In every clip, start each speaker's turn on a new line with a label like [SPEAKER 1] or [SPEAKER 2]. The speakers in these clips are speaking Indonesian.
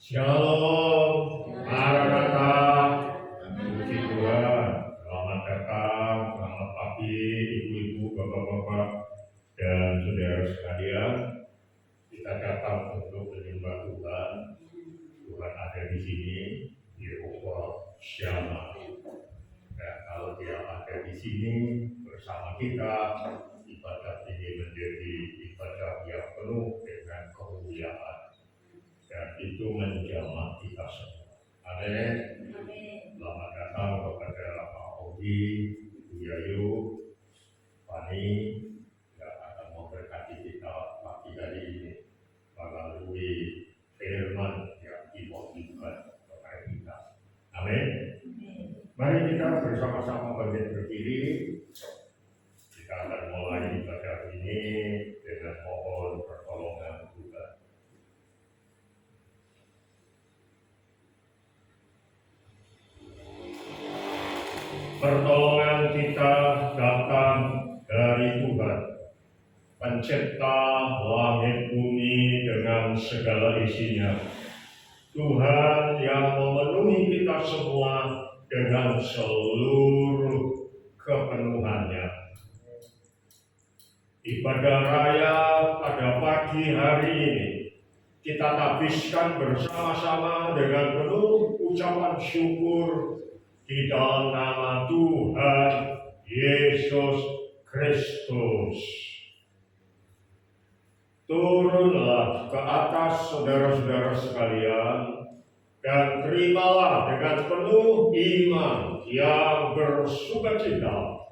[SPEAKER 1] Shalom, Maranatha, puji Tuhan, selamat datang, selamat pagi, ibu-ibu, bapak-bapak, dan saudara sekalian. Kita datang untuk menyembah Tuhan. Tuhan ada di sini, Yehova Shammah. Dan kalau Dia ada di sini bersama kita, ibadat ini menjadi ibadat yang penuh dengan kemuliaan. Dan itu menjamah kita semua. Amin. Selamat datang kepada Pak Ogi, Ibu Yayu, Fani, yang akan memberkati kita pagi hari ini melalui firman yang diwahyukan kepada kita. Amin. Mari kita bersama-sama berdiri. Kita akan mulai ibadah ini dengan mohon pertolongan Tuhan. Pertolongan kita datang dari Tuhan, Pencipta langit bumi dengan segala isinya. Tuhan yang memenuhi kita semua dengan seluruh kepenuhannya. Ibadah raya pada pagi hari ini kita habiskan bersama-sama dengan penuh ucapan syukur di dalam nama Tuhan Yesus Kristus. Turunlah ke atas saudara-saudara sekalian dan terimalah dengan penuh iman yang bersukacita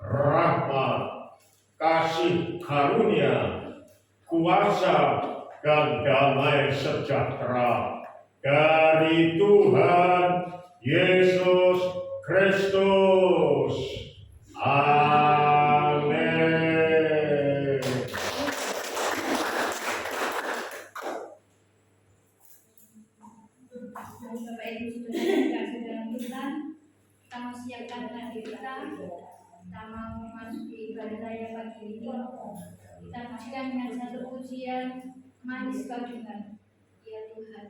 [SPEAKER 1] rahmat, kasih karunia, kuasa dan damai sejahtera dari Tuhan Yesus Kristus. Amin.
[SPEAKER 2] Bapak Ibu sudah dikasih dalam Tuhan, kita mau siapkan hati kita mau memasuki ibadah raya pagi ini. Kita pujikan dengan satu pujian, manis kau Tuhan, ya Tuhan.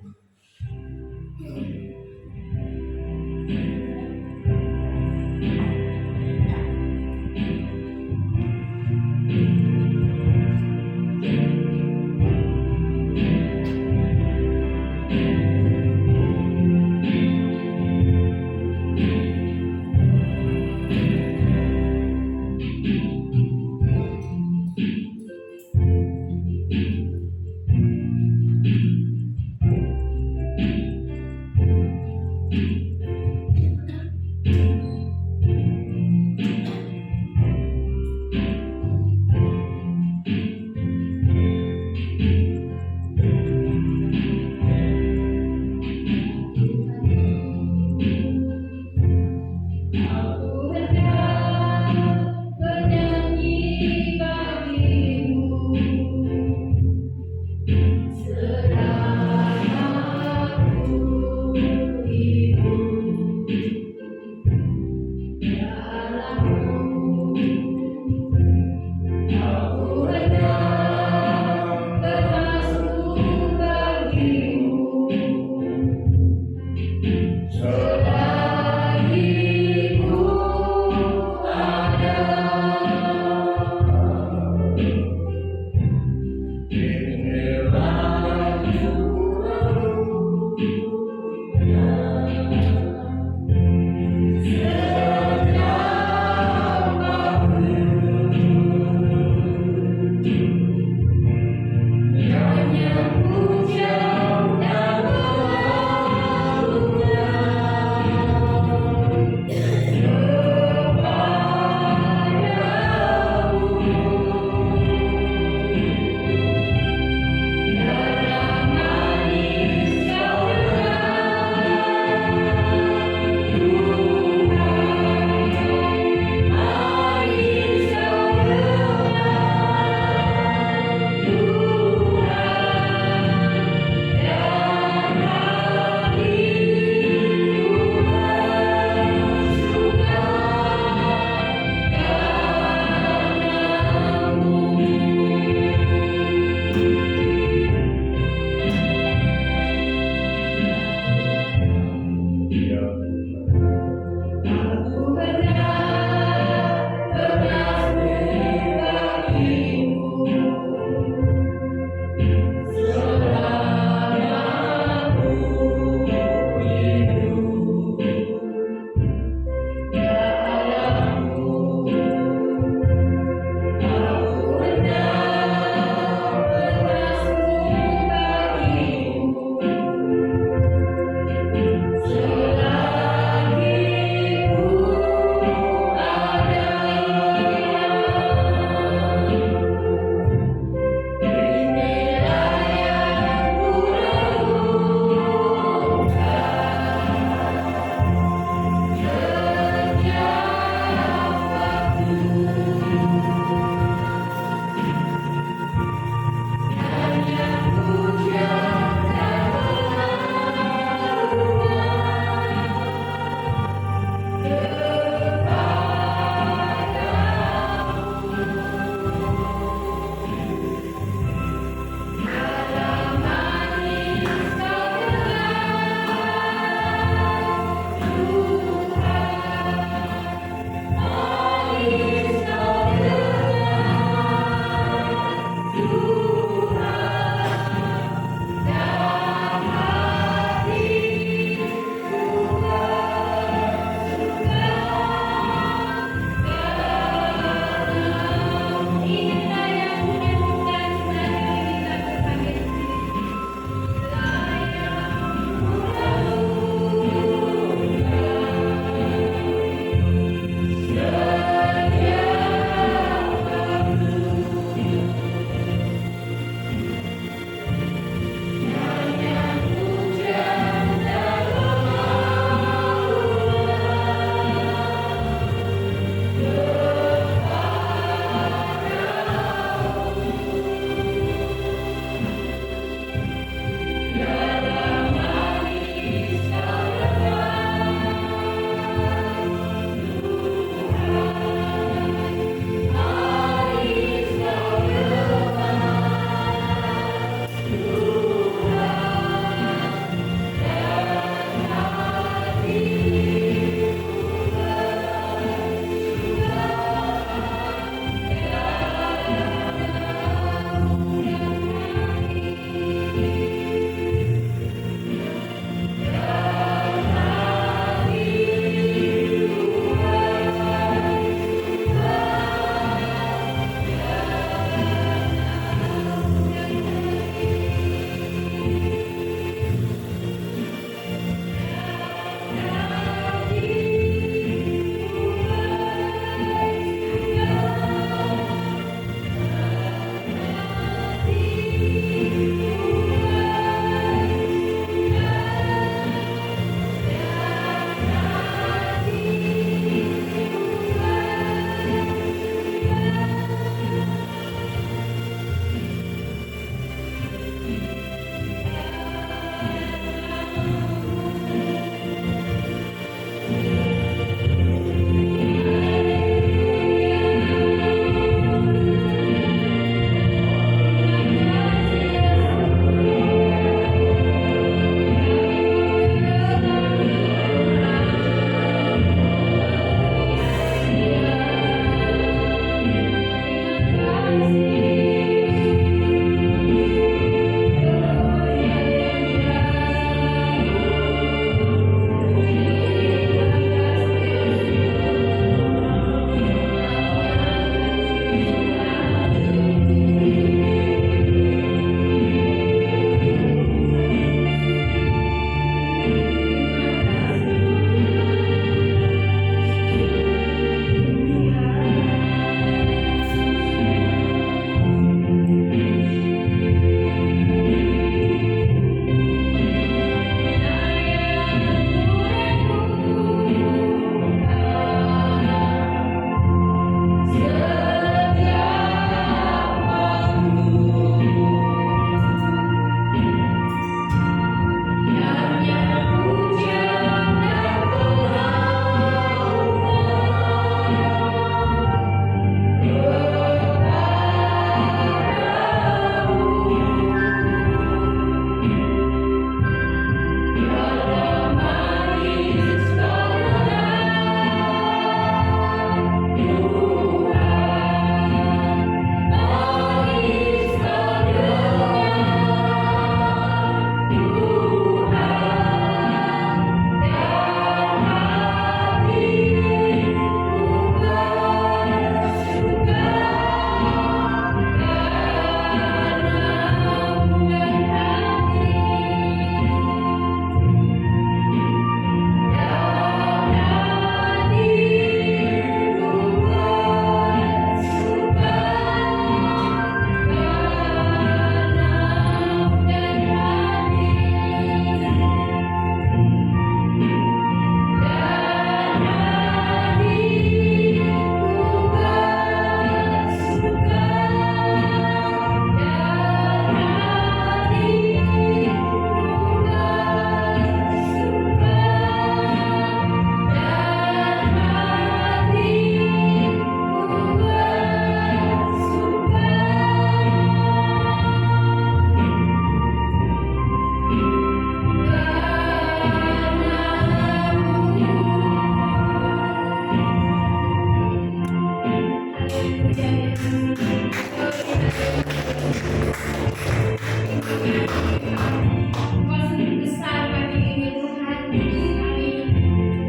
[SPEAKER 2] Engkau sungguh besar pagi ini Tuhan. Kami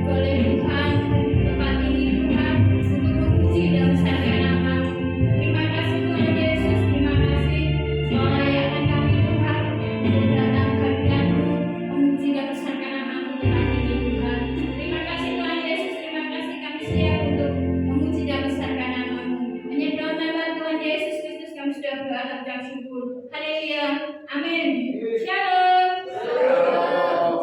[SPEAKER 2] boleh Tuhan tempat ini Tuhan untuk memuji dan besarkan nama-Mu. Terima kasih Tuhan Yesus, terima kasih melayakkan kami Tuhan untuk datang kehadiran-Mu, memuji dan besarkan nama-Mu tempat ini Tuhan. Terima kasih Tuhan Yesus, terima kasih kami siap untuk memuji dan besarkan nama-Mu. Hanya dalam nama Tuhan Yesus Kristus kami sudah berdoa dan mengucap syukur. Haleluya. Amin. Shalom.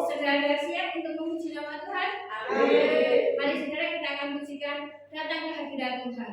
[SPEAKER 2] Saudara siap untuk memuji nama Tuhan? Amin. Mari saudara kita akan pujikan datang ke hadirat Tuhan.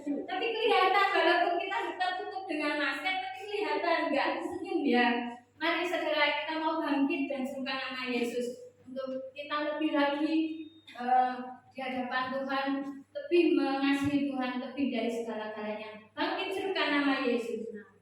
[SPEAKER 2] Tapi kelihatan walaupun kita tertutup dengan masker, tapi kelihatan nggak senyum ya. Mari saudara kita mau bangkit dan serukan nama Yesus untuk kita lebih lagi di hadapan Tuhan, lebih mengasihi Tuhan lebih dari segala-galanya. Bangkit serukan nama Yesus. Tuhan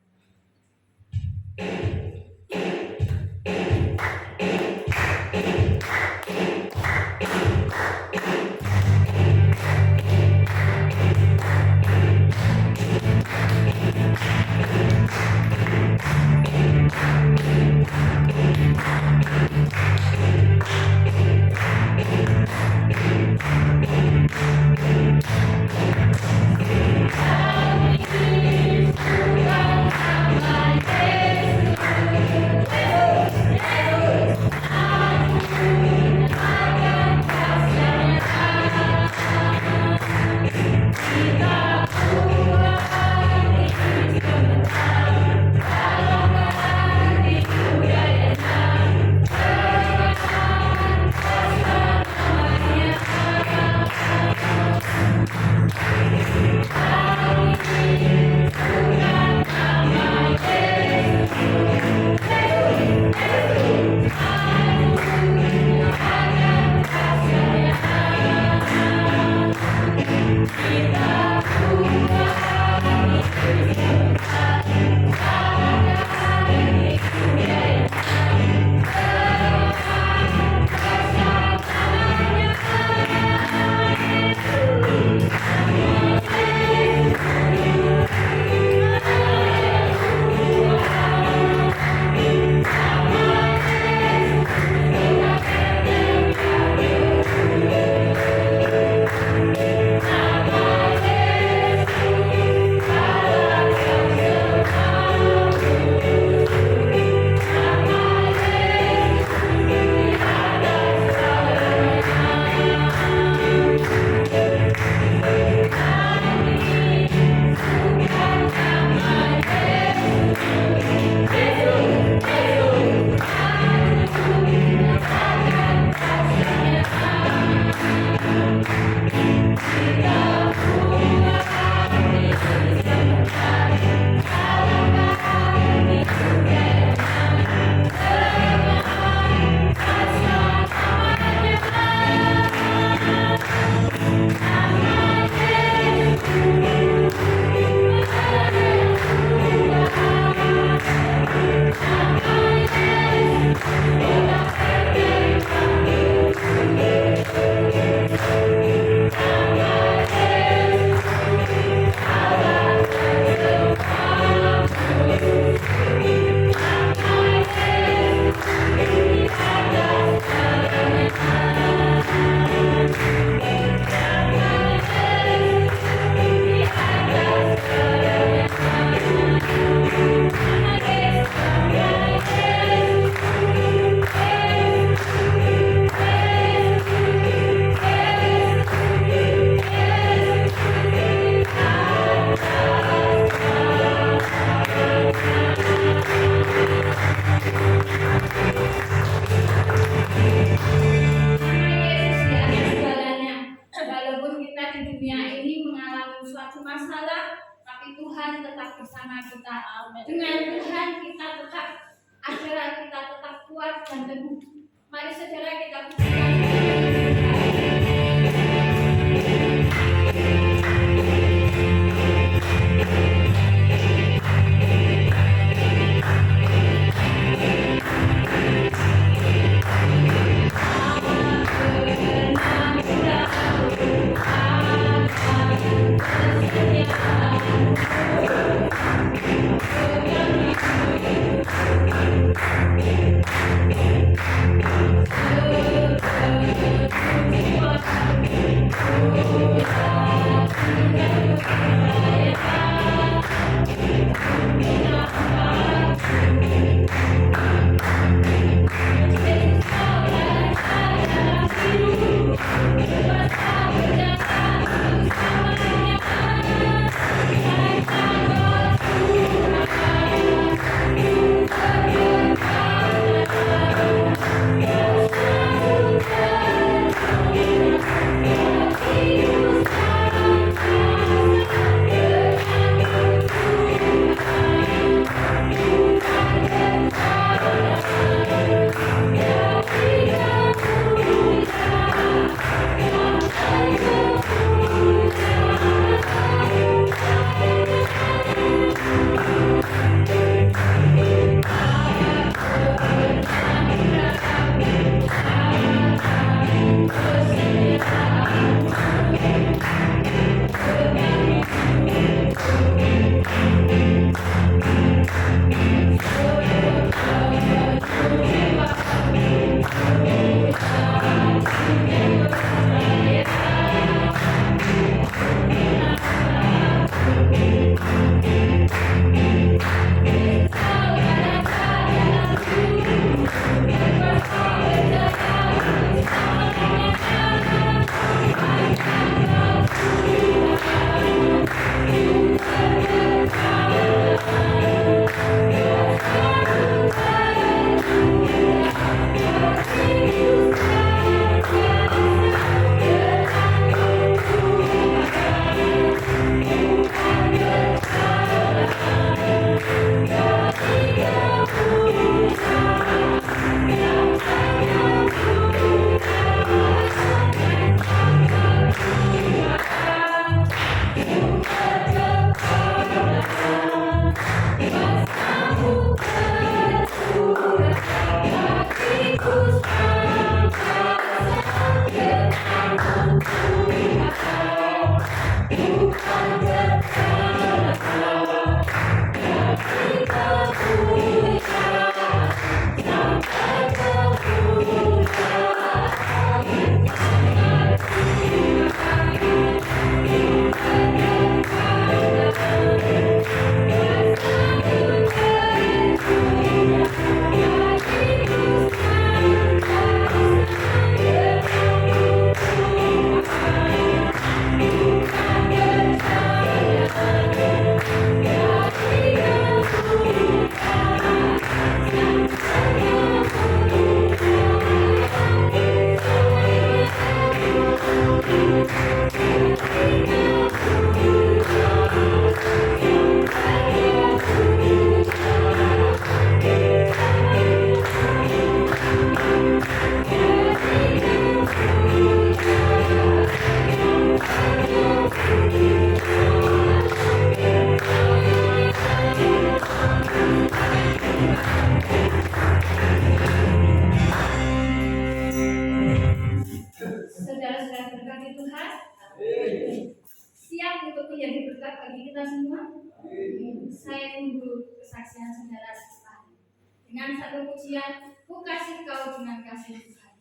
[SPEAKER 2] dunia ini mengalami suatu masalah, tapi Tuhan tetap bersama kita. Dengan Tuhan kita tetap adalah kita tetap kuat dan teguh. Mari saudara kita pujikan. Dengan satu pujian, ku kasih kau dengan kasih Tuhan.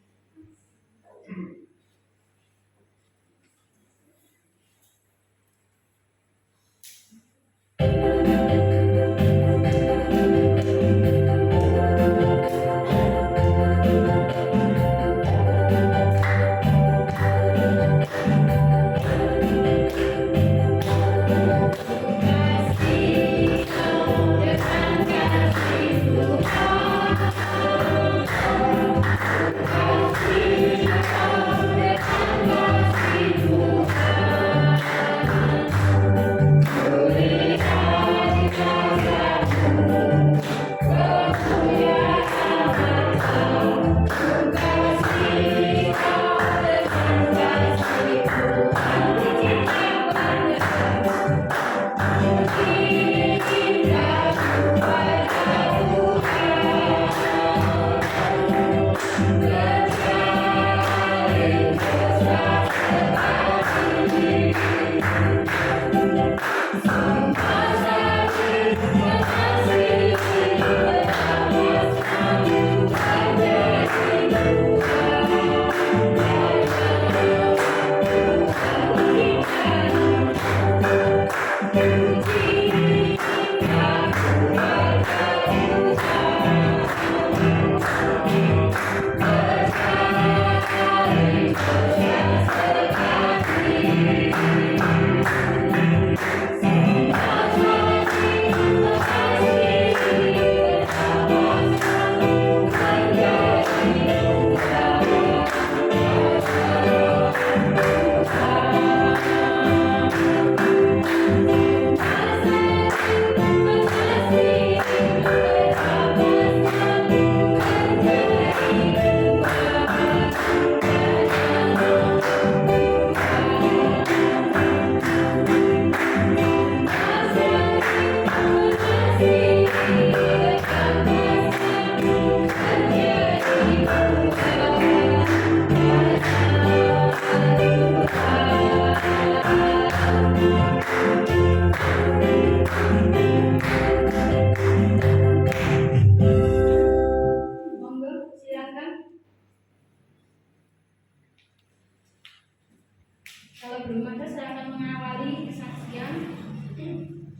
[SPEAKER 2] Kalau belum ada, saya akan mengawali kesaksian.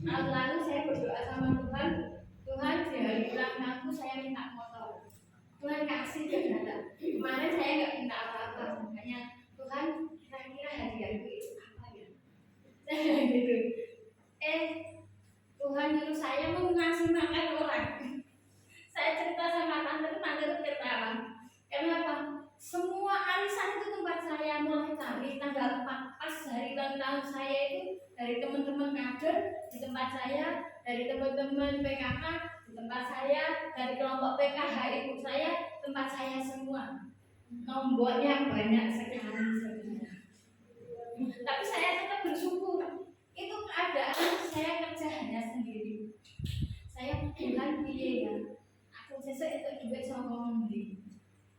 [SPEAKER 2] Lalu saya berdoa sama Tuhan. Tuhan, di hari ulang tahunku saya minta motor. Tuhan kasih saudara. Kemarin saya nggak minta apa-apa, makanya Tuhan kira-kira hadiahku itu apa ya? Gitu. Tuhan nyuruh saya mau ngasih makan orang. Saya cerita sama tante ketawa. Kenapa? Semua arisan itu tempat saya mulai cari tanggal 4 pas hari ulang tahun saya itu dari teman-teman kader di tempat saya, dari teman-teman PKK di tempat saya, dari kelompok PKH ibu saya, tempat saya semua. Nombornya banyak sekali sebenarnya. Tapi saya tetap bersyukur. Itu keadaan saya kerja hanya sendiri. Saya bilang piye ya. Aku sesuk itu duit sama ngombe.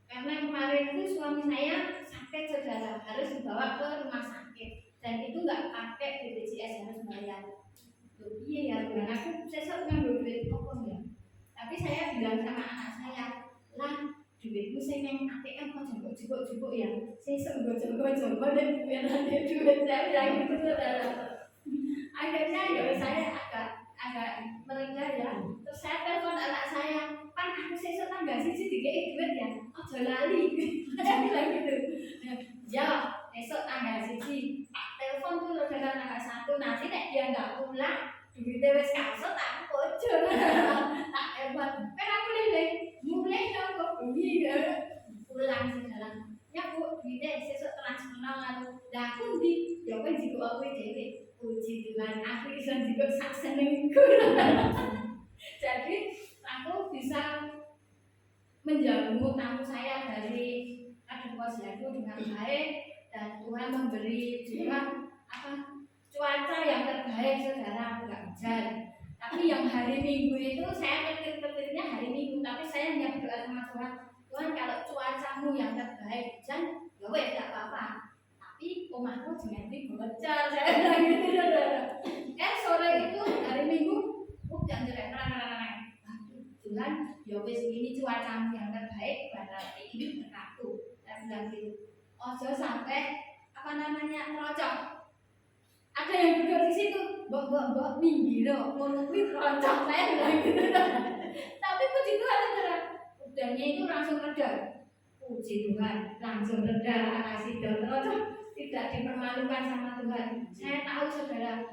[SPEAKER 2] Karena kemarin itu suami saya sakit saudara, harus dibawa ke rumah sakit dan itu nggak pakai BPJS, harus bayar. Iya ya Tuhan, aku sesuk ngambil duit apa ya? Tapi saya bilang sama anak saya, lah duitmu sing nang ATM kok jebuk-jebuk ya. Sesuk jebuk-jebuk dan biar ada duit saya lagi gitu saudara. Akhirnya ya saya agak merendah ya. Terus saya telepon anak saya, pan aku sesuk tanggal siji dikei duit ya, ojo lali. Saya bilang gitu. Ya, esok tanggal siji. Telepon tuh saudara tanggal 1. Nanti nek dia nggak pulang, duitnya wis kasut aku bocor. Tak telepon. Kan aku lele, mulai dong kok bunyi ya. Pulang saudara. Ya Bu, duitnya sesuk transferal lalu. Lah aku ndi? Ya kan jigo aku dhewe. Puji Tuhan, aku bisa juga sak senengku. Jadi aku bisa menjamu tamu saya dari kader posyandu dengan baik dan Tuhan memberi juga cuaca yang terbaik saudara, enggak hujan. Tapi yang hari Minggu itu saya ketir-ketirnya hari Minggu, tapi saya hanya berdoa sama Tuhan, Tuhan kalau cuacamu yang terbaik hujan, ya wes enggak apa-apa. Tapi omahku jangan dibocor, saya bilang gitu saudara. Sore itu hari Minggu, hujan jelek terang-terang. Tuhan, ya wes ini cuacamu yang terbaik, berarti ini berkatku. Saya bilang gitu. Ojo sampai terocok. Ada yang duduk di situ, mbok minggir, ngono kuwi terocok, saya bilang gitu. Tapi puji Tuhan saudara, udaranya itu langsung reda. Puji Tuhan, langsung reda, kasih terocok. Tidak dipermalukan sama Tuhan. Saya tahu saudara,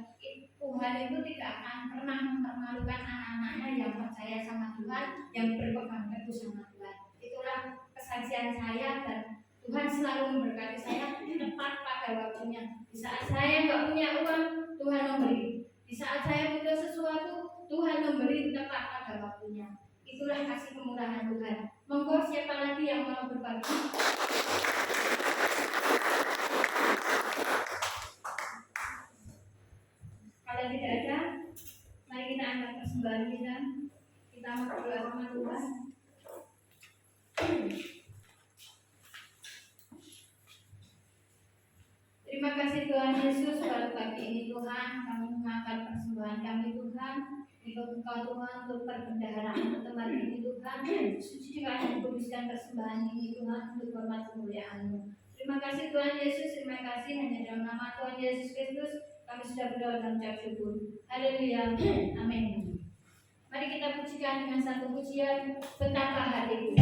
[SPEAKER 2] Tuhan itu tidak akan pernah mempermalukan anak-anaknya yang percaya sama Tuhan, yang berpegang teguh sama Tuhan. Itulah kesaksian saya dan Tuhan selalu memberkati saya tepat pada waktunya. Di saat saya nggak punya uang, Tuhan memberi. Di saat saya butuh sesuatu, Tuhan memberi tepat pada waktunya. Itulah kasih kemurahan Tuhan. Monggo siapa lagi yang mau berbagi? Kalau tidak ada, mari kita angkat persembahan kita. Kita berdoa sama Tuhan. Terima kasih Tuhan Yesus, pada pagi ini Tuhan kami mengangkat persembahan kami Tuhan. Untuk Engkau Tuhan, untuk perbendaharaan tempat ini Tuhan. Suci kami kuduskan persembahan ini Tuhan untuk hormat kemuliaan-Mu. Terima kasih Tuhan Yesus, terima kasih hanya dalam nama Tuhan Yesus Kristus kami sudah berdoa dan ucap syukur. Haleluya. Amin. Mari kita pujikan dengan satu pujian, betapa hatiku.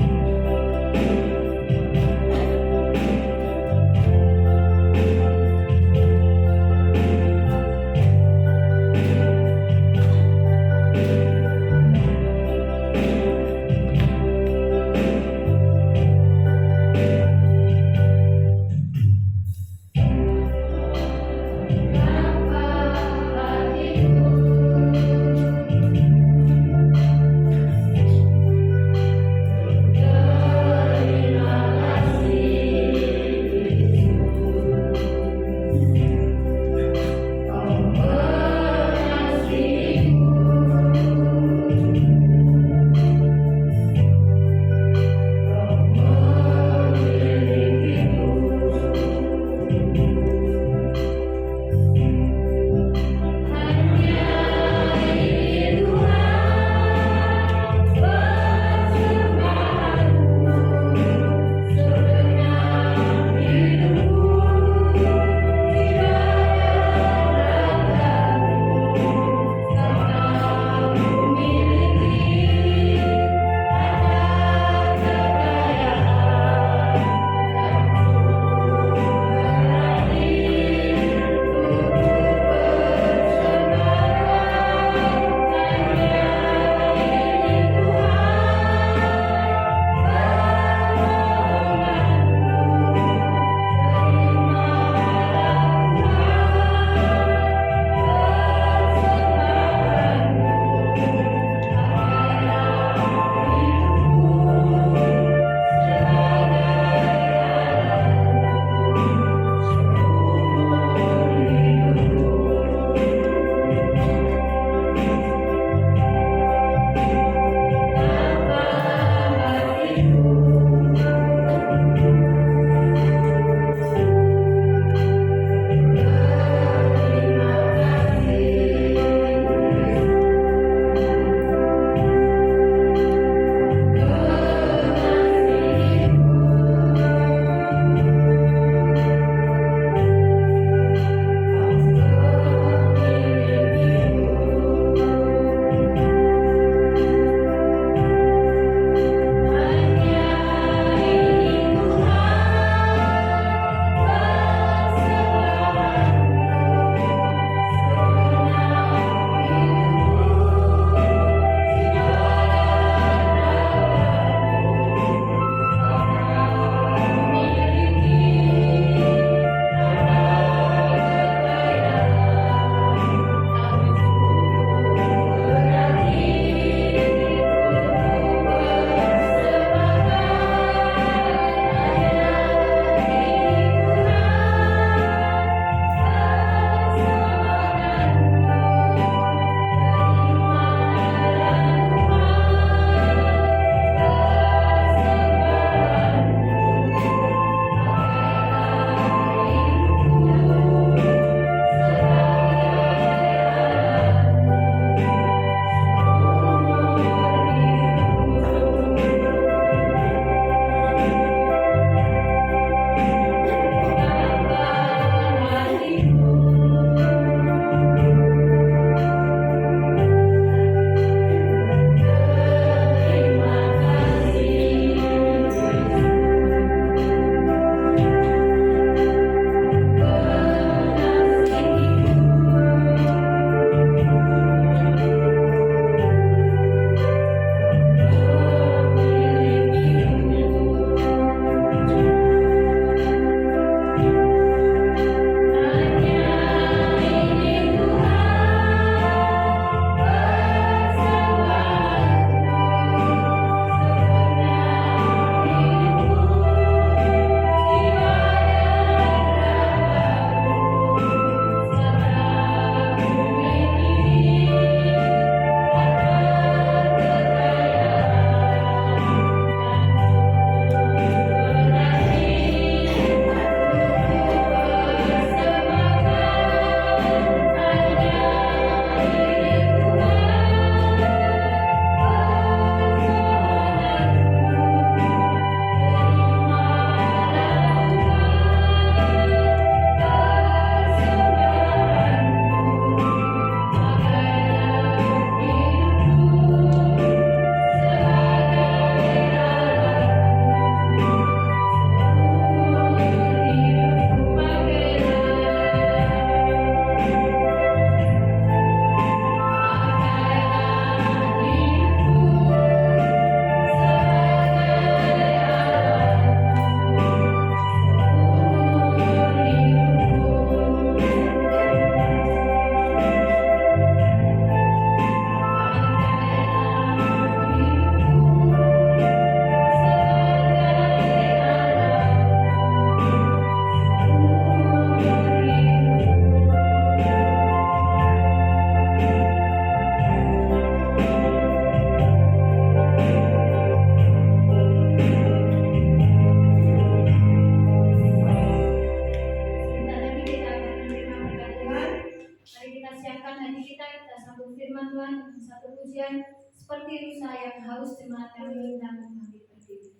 [SPEAKER 2] satu firman Tuhan, satu pujian seperti rusa yang haus jemaat kami dan kami berdiri.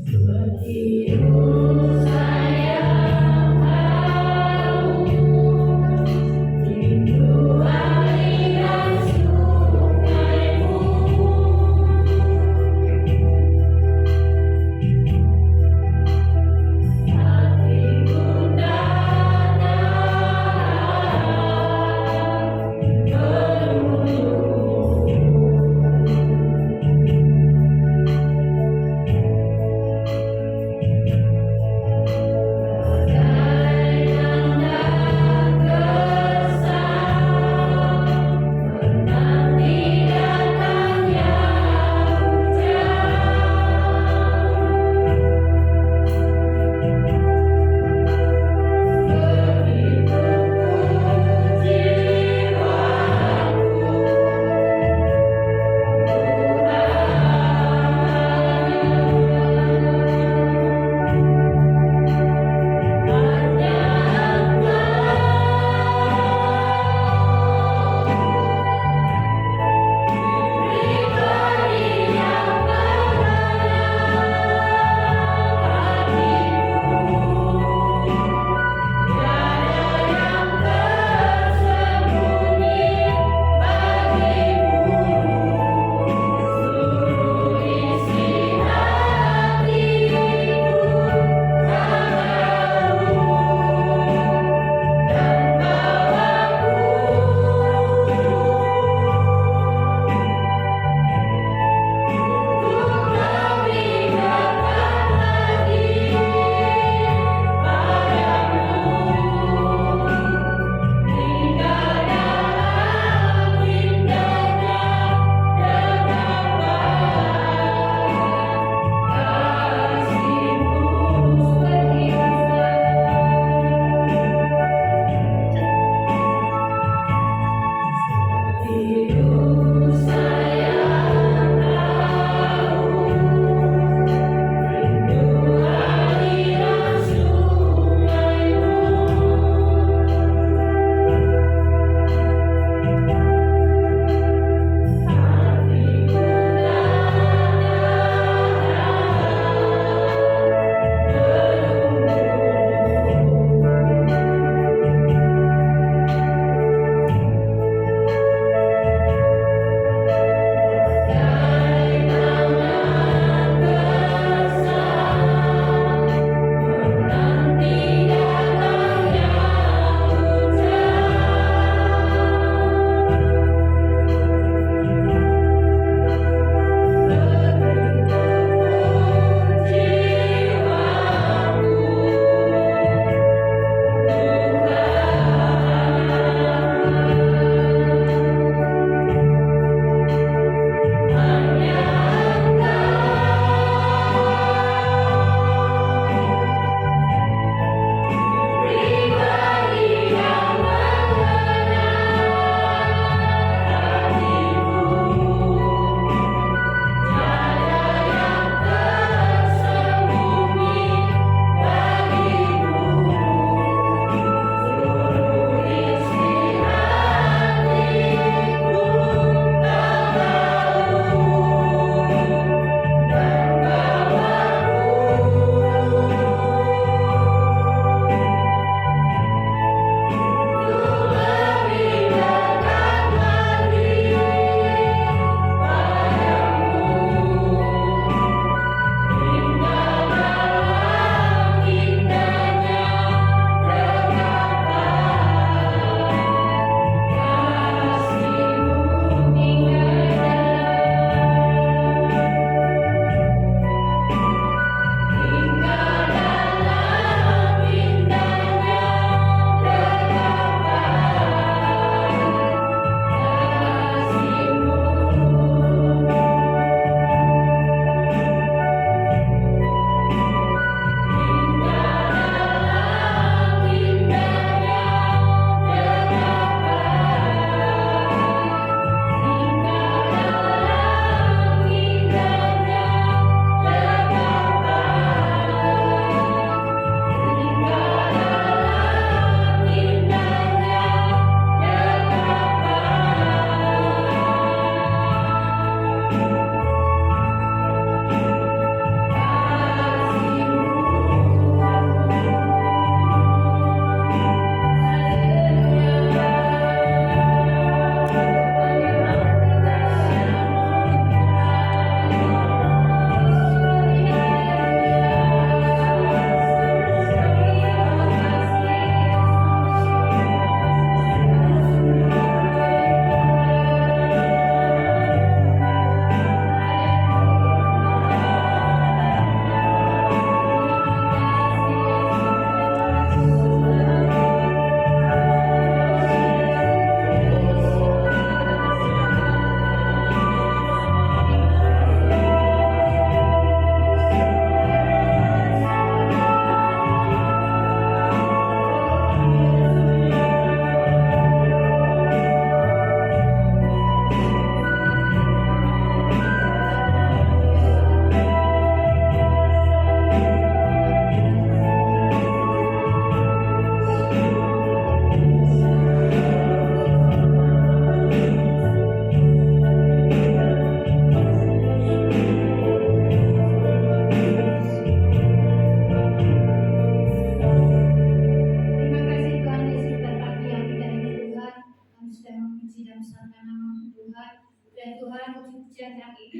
[SPEAKER 3] Seperti rusa yang haus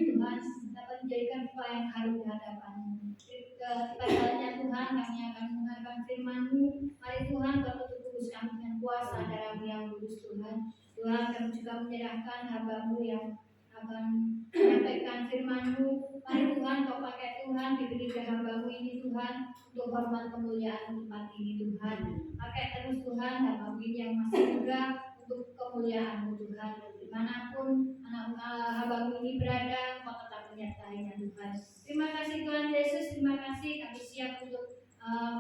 [SPEAKER 2] Tuhan dapat menjadikan doa yang harum di hadapan-Mu. Kepadanya Tuhan kami akan mendengarkan firman-Mu. Mari Tuhan Kau tutup kudus kami dengan kuasa darah-Mu yang kudus Tuhan. Tuhan kami juga menyerahkan hamba-Mu yang akan menyampaikan firman-Mu. Mari Tuhan Kau pakai Tuhan diberi ke hamba-Mu ini Tuhan untuk hormat kemuliaan tempat ini Tuhan. Pakai terus Tuhan hamba-Mu ini yang masih muda untuk kemuliaan-Mu Tuhan. Dimanapun hamba-Mu ini berada, Kau tetap menyertainya Tuhan. Terima kasih Tuhan Yesus, terima kasih kami siap untuk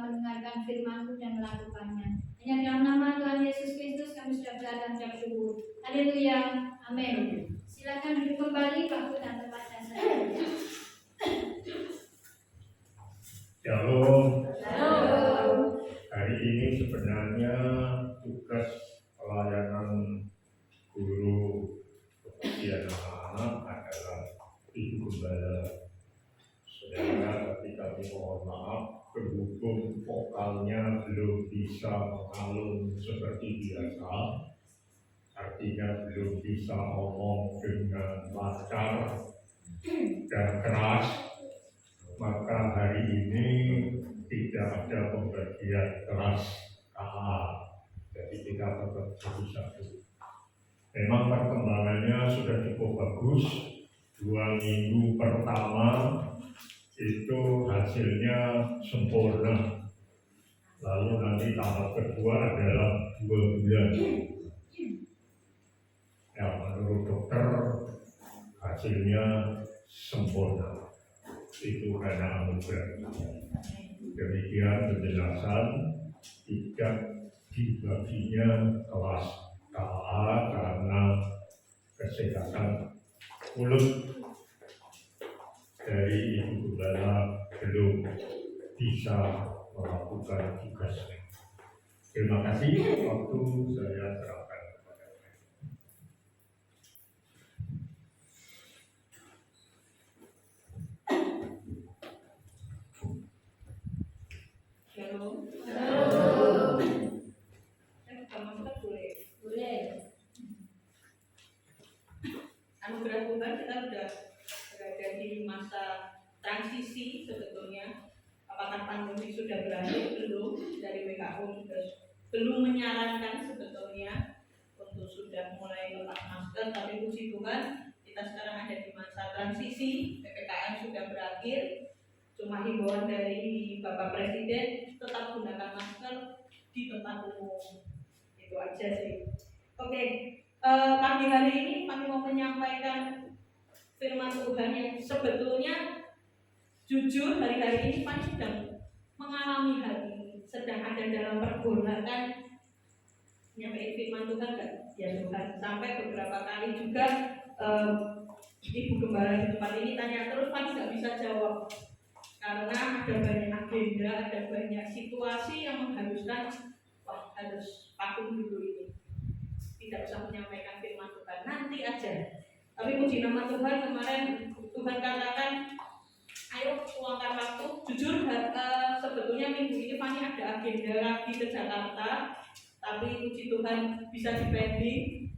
[SPEAKER 2] mendengarkan firman-Mu dan melakukannya. Hanya dalam nama Tuhan Yesus Kristus kami sudah berada dan mengucap syukur. Haleluya, amin. Silakan duduk kembali waktu dan tempatnya saja.
[SPEAKER 1] Shalom.
[SPEAKER 2] Shalom.
[SPEAKER 1] Hari ini sebenarnya tugas pelayanan guru kepada anak-anak adalah ibu gembala. Saudara, tapi kami mohon maaf, berhubung vokalnya belum bisa mengalun seperti biasa, artinya belum bisa ngomong dengan lancar dan keras, maka hari ini tidak ada pembagian keras KA. Jadi kita tetap satu-satu. Memang perkembangannya sudah cukup bagus. 2 minggu pertama itu hasilnya sempurna. Lalu nanti tahap kedua adalah 2 bulan. Ya, menurut dokter hasilnya sempurna. Itu karena anugerah. Demikian penjelasan, tidak dibaginya kelas KA karena kesehatan mulut dari ibu gembala belum bisa melakukan tugasnya. Terima kasih, waktu saya serahkan kepada saya.
[SPEAKER 3] Shalom. Anugerah Tuhan kita sudah berada di masa transisi sebetulnya. Apakah pandemi sudah berakhir? Belum. Dari WHO belum menyarankan sebetulnya untuk sudah mulai lepas masker. Tapi puji Tuhan kita sekarang ada di masa transisi. PPKM sudah berakhir. Cuma himbauan dari Bapak Presiden tetap gunakan masker di tempat umum. Itu aja sih. Oke. Pagi hari ini kami mau menyampaikan firman Tuhan yang sebetulnya jujur hari-hari ini kami sedang mengalami hal ini, sedang ada dalam pergolakan menyampaikan firman Tuhan kan? Ya Tuhan. Sampai beberapa kali juga ibu gembala di tempat ini tanya terus, kami nggak bisa jawab karena ada banyak agenda, ada banyak situasi yang mengharuskan harus vakum dulu ini. Tidak usah menyampaikan firman Tuhan, nanti aja. Tapi puji nama Tuhan, kemarin Tuhan katakan, ayo luangkan waktu. Jujur, sebetulnya minggu ini Fani ada agenda lagi ke Jakarta, tapi puji Tuhan bisa dipending.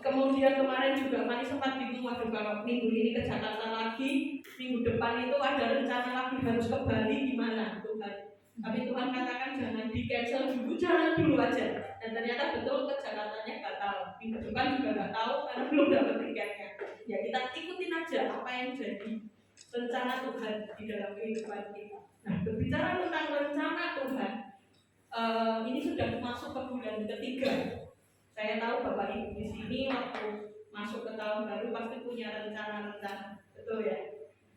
[SPEAKER 3] Kemudian kemarin juga Fani sempat bingung, waduh kalau minggu ini ke Jakarta lagi, minggu depan itu ada rencana lagi harus ke Bali, gimana Tuhan? Tapi Tuhan katakan jangan di cancel dulu, jalan dulu aja. Dan ternyata betul ke Jakartanya batal. Minggu depan juga nggak tahu karena belum dapat tiketnya. Ya kita ikutin aja apa yang jadi rencana Tuhan di dalam kehidupan kita. Nah, berbicara tentang rencana Tuhan, ini sudah masuk ke bulan ketiga. Saya tahu Bapak Ibu di sini waktu masuk ke tahun baru pasti punya rencana-rencana, betul ya?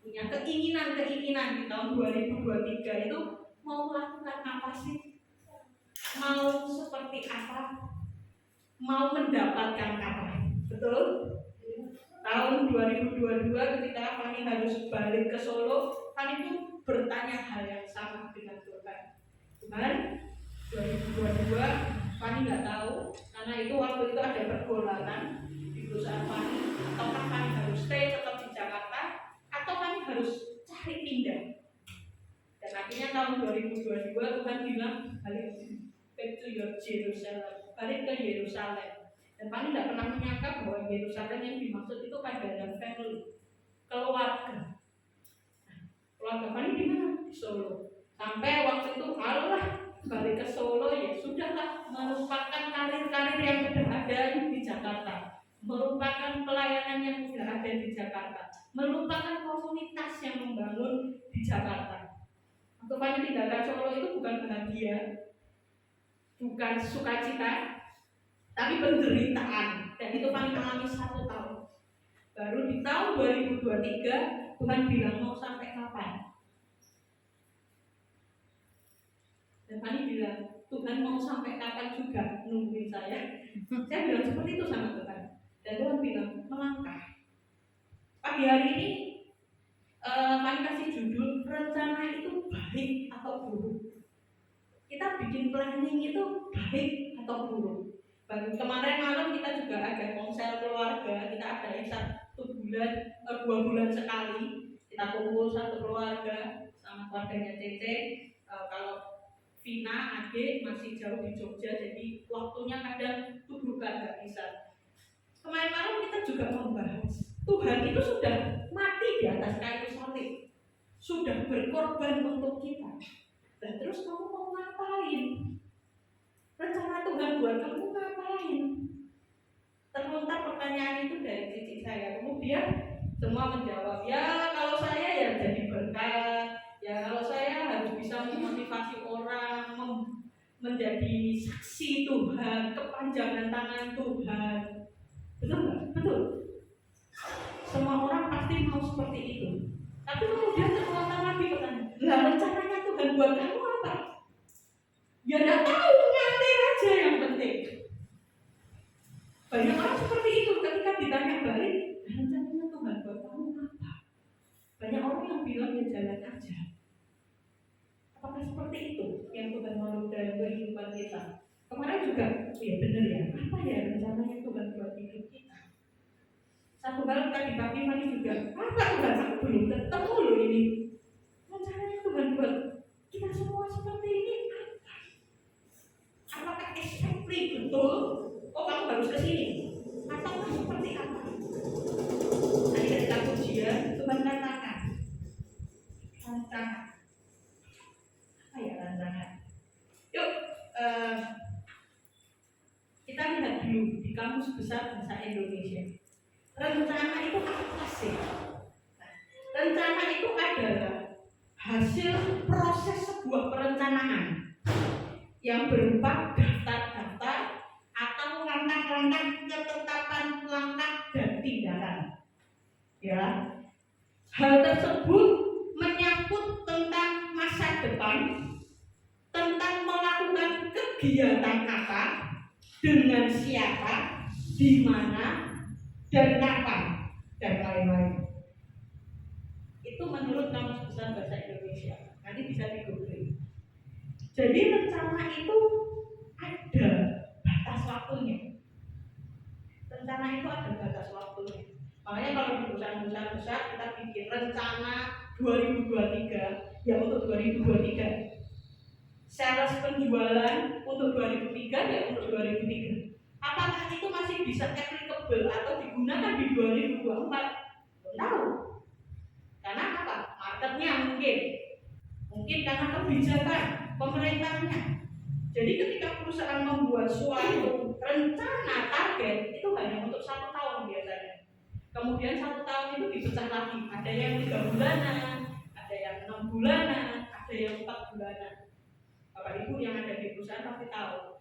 [SPEAKER 3] Punya keinginan-keinginan di tahun 2023 itu mau melakukan apa sih? Mau seperti apa? Mau mendapatkan apa? Betul? Tahun 2022 ketika Fani harus balik ke Solo, Fani itu bertanya hal yang sama dengan Tuhan. Tuhan, 2022 Fani nggak tahu karena itu waktu itu ada pergolakan di perusahaan Fani. Ataukah Fani harus stay tetap di Jakarta atau Fani harus cari pindah? Dan akhirnya tahun 2022 Tuhan bilang balik back to your Jerusalem, balik ke Yerusalem. Dan Fani tidak pernah menyangka bahwa Yerusalem yang dimaksud itu adalah family. keluarga. Keluarga Fani di mana? Di Solo. Sampai waktu itu kalau lah balik ke Solo ya sudahlah, melupakan karir-karir yang sudah ada di Jakarta, merupakan pelayanan yang sudah ada di Jakarta, melupakan komunitas yang membangun di Jakarta. Untuk Fani tinggalkan Solo itu bukan bahagia, bukan sukacita, tapi penderitaan. Dan itu Fani alami 1 tahun. Baru di tahun 2023 Tuhan bilang mau sampai kapan? Dan Fani bilang Tuhan mau sampai kapan juga nungguin saya. Saya bilang seperti itu sama Tuhan. Dan Tuhan bilang melangkah. Pagi hari ini Fani kasih judul rencana itu baik atau buruk. Kita bikin planning itu baik atau buruk. Baru kemarin malam kita juga ada konser keluarga. Kita ada 1 bulan, 2 bulan sekali. Kita kumpul 1 keluarga sama keluarganya Cece. Kalau Vina, adik masih jauh di Jogja, jadi waktunya kadang tubuhkan nggak bisa. Kemarin malam kita juga membahas Tuhan itu sudah mati di atas kayu salib, sudah berkorban untuk kita. Dan terus kamu mau ngapain? Rencana Tuhan buat kamu ngapain? Terlontar pertanyaan itu dari cici saya. Kemudian semua menjawab, ya kalau saya ya jadi berkat, ya kalau saya harus bisa memotivasi orang, menjadi saksi Tuhan, kepanjangan tangan Tuhan. Betul nggak? Betul. Semua orang pasti mau seperti itu. Tapi kemudian terlontar lagi pertanyaan, lah rencananya Tuhan buat kamu apa? Ya nggak tahu, ngalir aja yang penting. Banyak orang seperti itu ketika ditanya balik, rencananya Tuhan buat kamu apa? Banyak orang yang bilang ya jalan aja. Apakah seperti itu yang Tuhan mau dalam kehidupan kita? Kemarin juga, ya benar ya, apa ya rencananya Tuhan buat hidup kita? Satu kali tadi pagi Fani juga, apa Tuhan, aku belum ketemu loh ini. Rencananya Tuhan buat kita semua seperti ini apa? Apakah exactly betul? Oh kamu harus ke sini. Atau seperti apa? Tadi ketika pujian Tuhan katakan, rancangan. Apa ya rancangan? Yuk, kita lihat dulu di Kamus Besar Bahasa Indonesia. Rencana itu apa sih? Rencana itu adalah hasil proses sebuah perencanaan yang berupa daftar-daftar atau langkah-langkah ketetapan langkah dan tindakan. Ya, hal tersebut menyangkut tentang masa depan, tentang melakukan kegiatan apa, dengan siapa, di mana, dan kapan, dan lain-lain. Itu menurut Kamus Besar Bahasa Indonesia. Nanti bisa di-googling. Jadi rencana itu ada batas waktunya. Rencana itu ada batas waktunya. Makanya kalau di perusahaan-perusahaan besar kita bikin rencana 2023, ya untuk 2023. Sales penjualan untuk 2003 ya untuk 2003. Apakah itu masih bisa applicable atau digunakan di 2024? Belum tahu. Karena apa? Marketnya mungkin karena kebijakan pemerintahnya. Jadi ketika perusahaan membuat suatu rencana target itu hanya untuk 1 tahun biasanya. Kemudian 1 tahun itu dipecah lagi. Ada yang 3 bulanan, ada yang 6 bulanan, ada yang 4 bulanan. Bapak Ibu yang ada di perusahaan pasti tahu.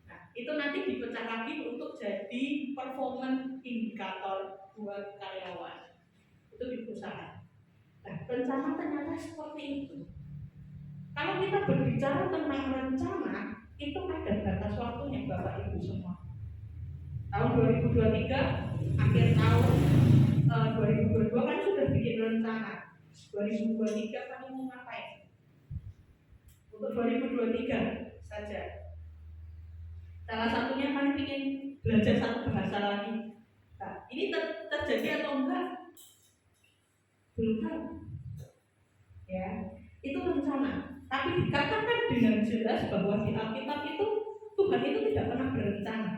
[SPEAKER 3] Nah, itu nanti dipecah lagi untuk jadi performance indikator buat karyawan. Itu di perusahaan. Nah, rencana ternyata seperti itu. Kalau kita berbicara tentang rencana, itu ada batas waktunya Bapak Ibu semua. Tahun 2023, akhir tahun 2022 kan sudah bikin rencana. 2023 kan mau ngapain? Untuk 2023 saja. Salah satunya kan ingin belajar 1 bahasa lagi. Nah, ini terjadi atau enggak? Belum tahu. Ya, itu rencana. Tapi dikatakan dengan jelas bahwa di Alkitab itu Tuhan itu tidak pernah berencana.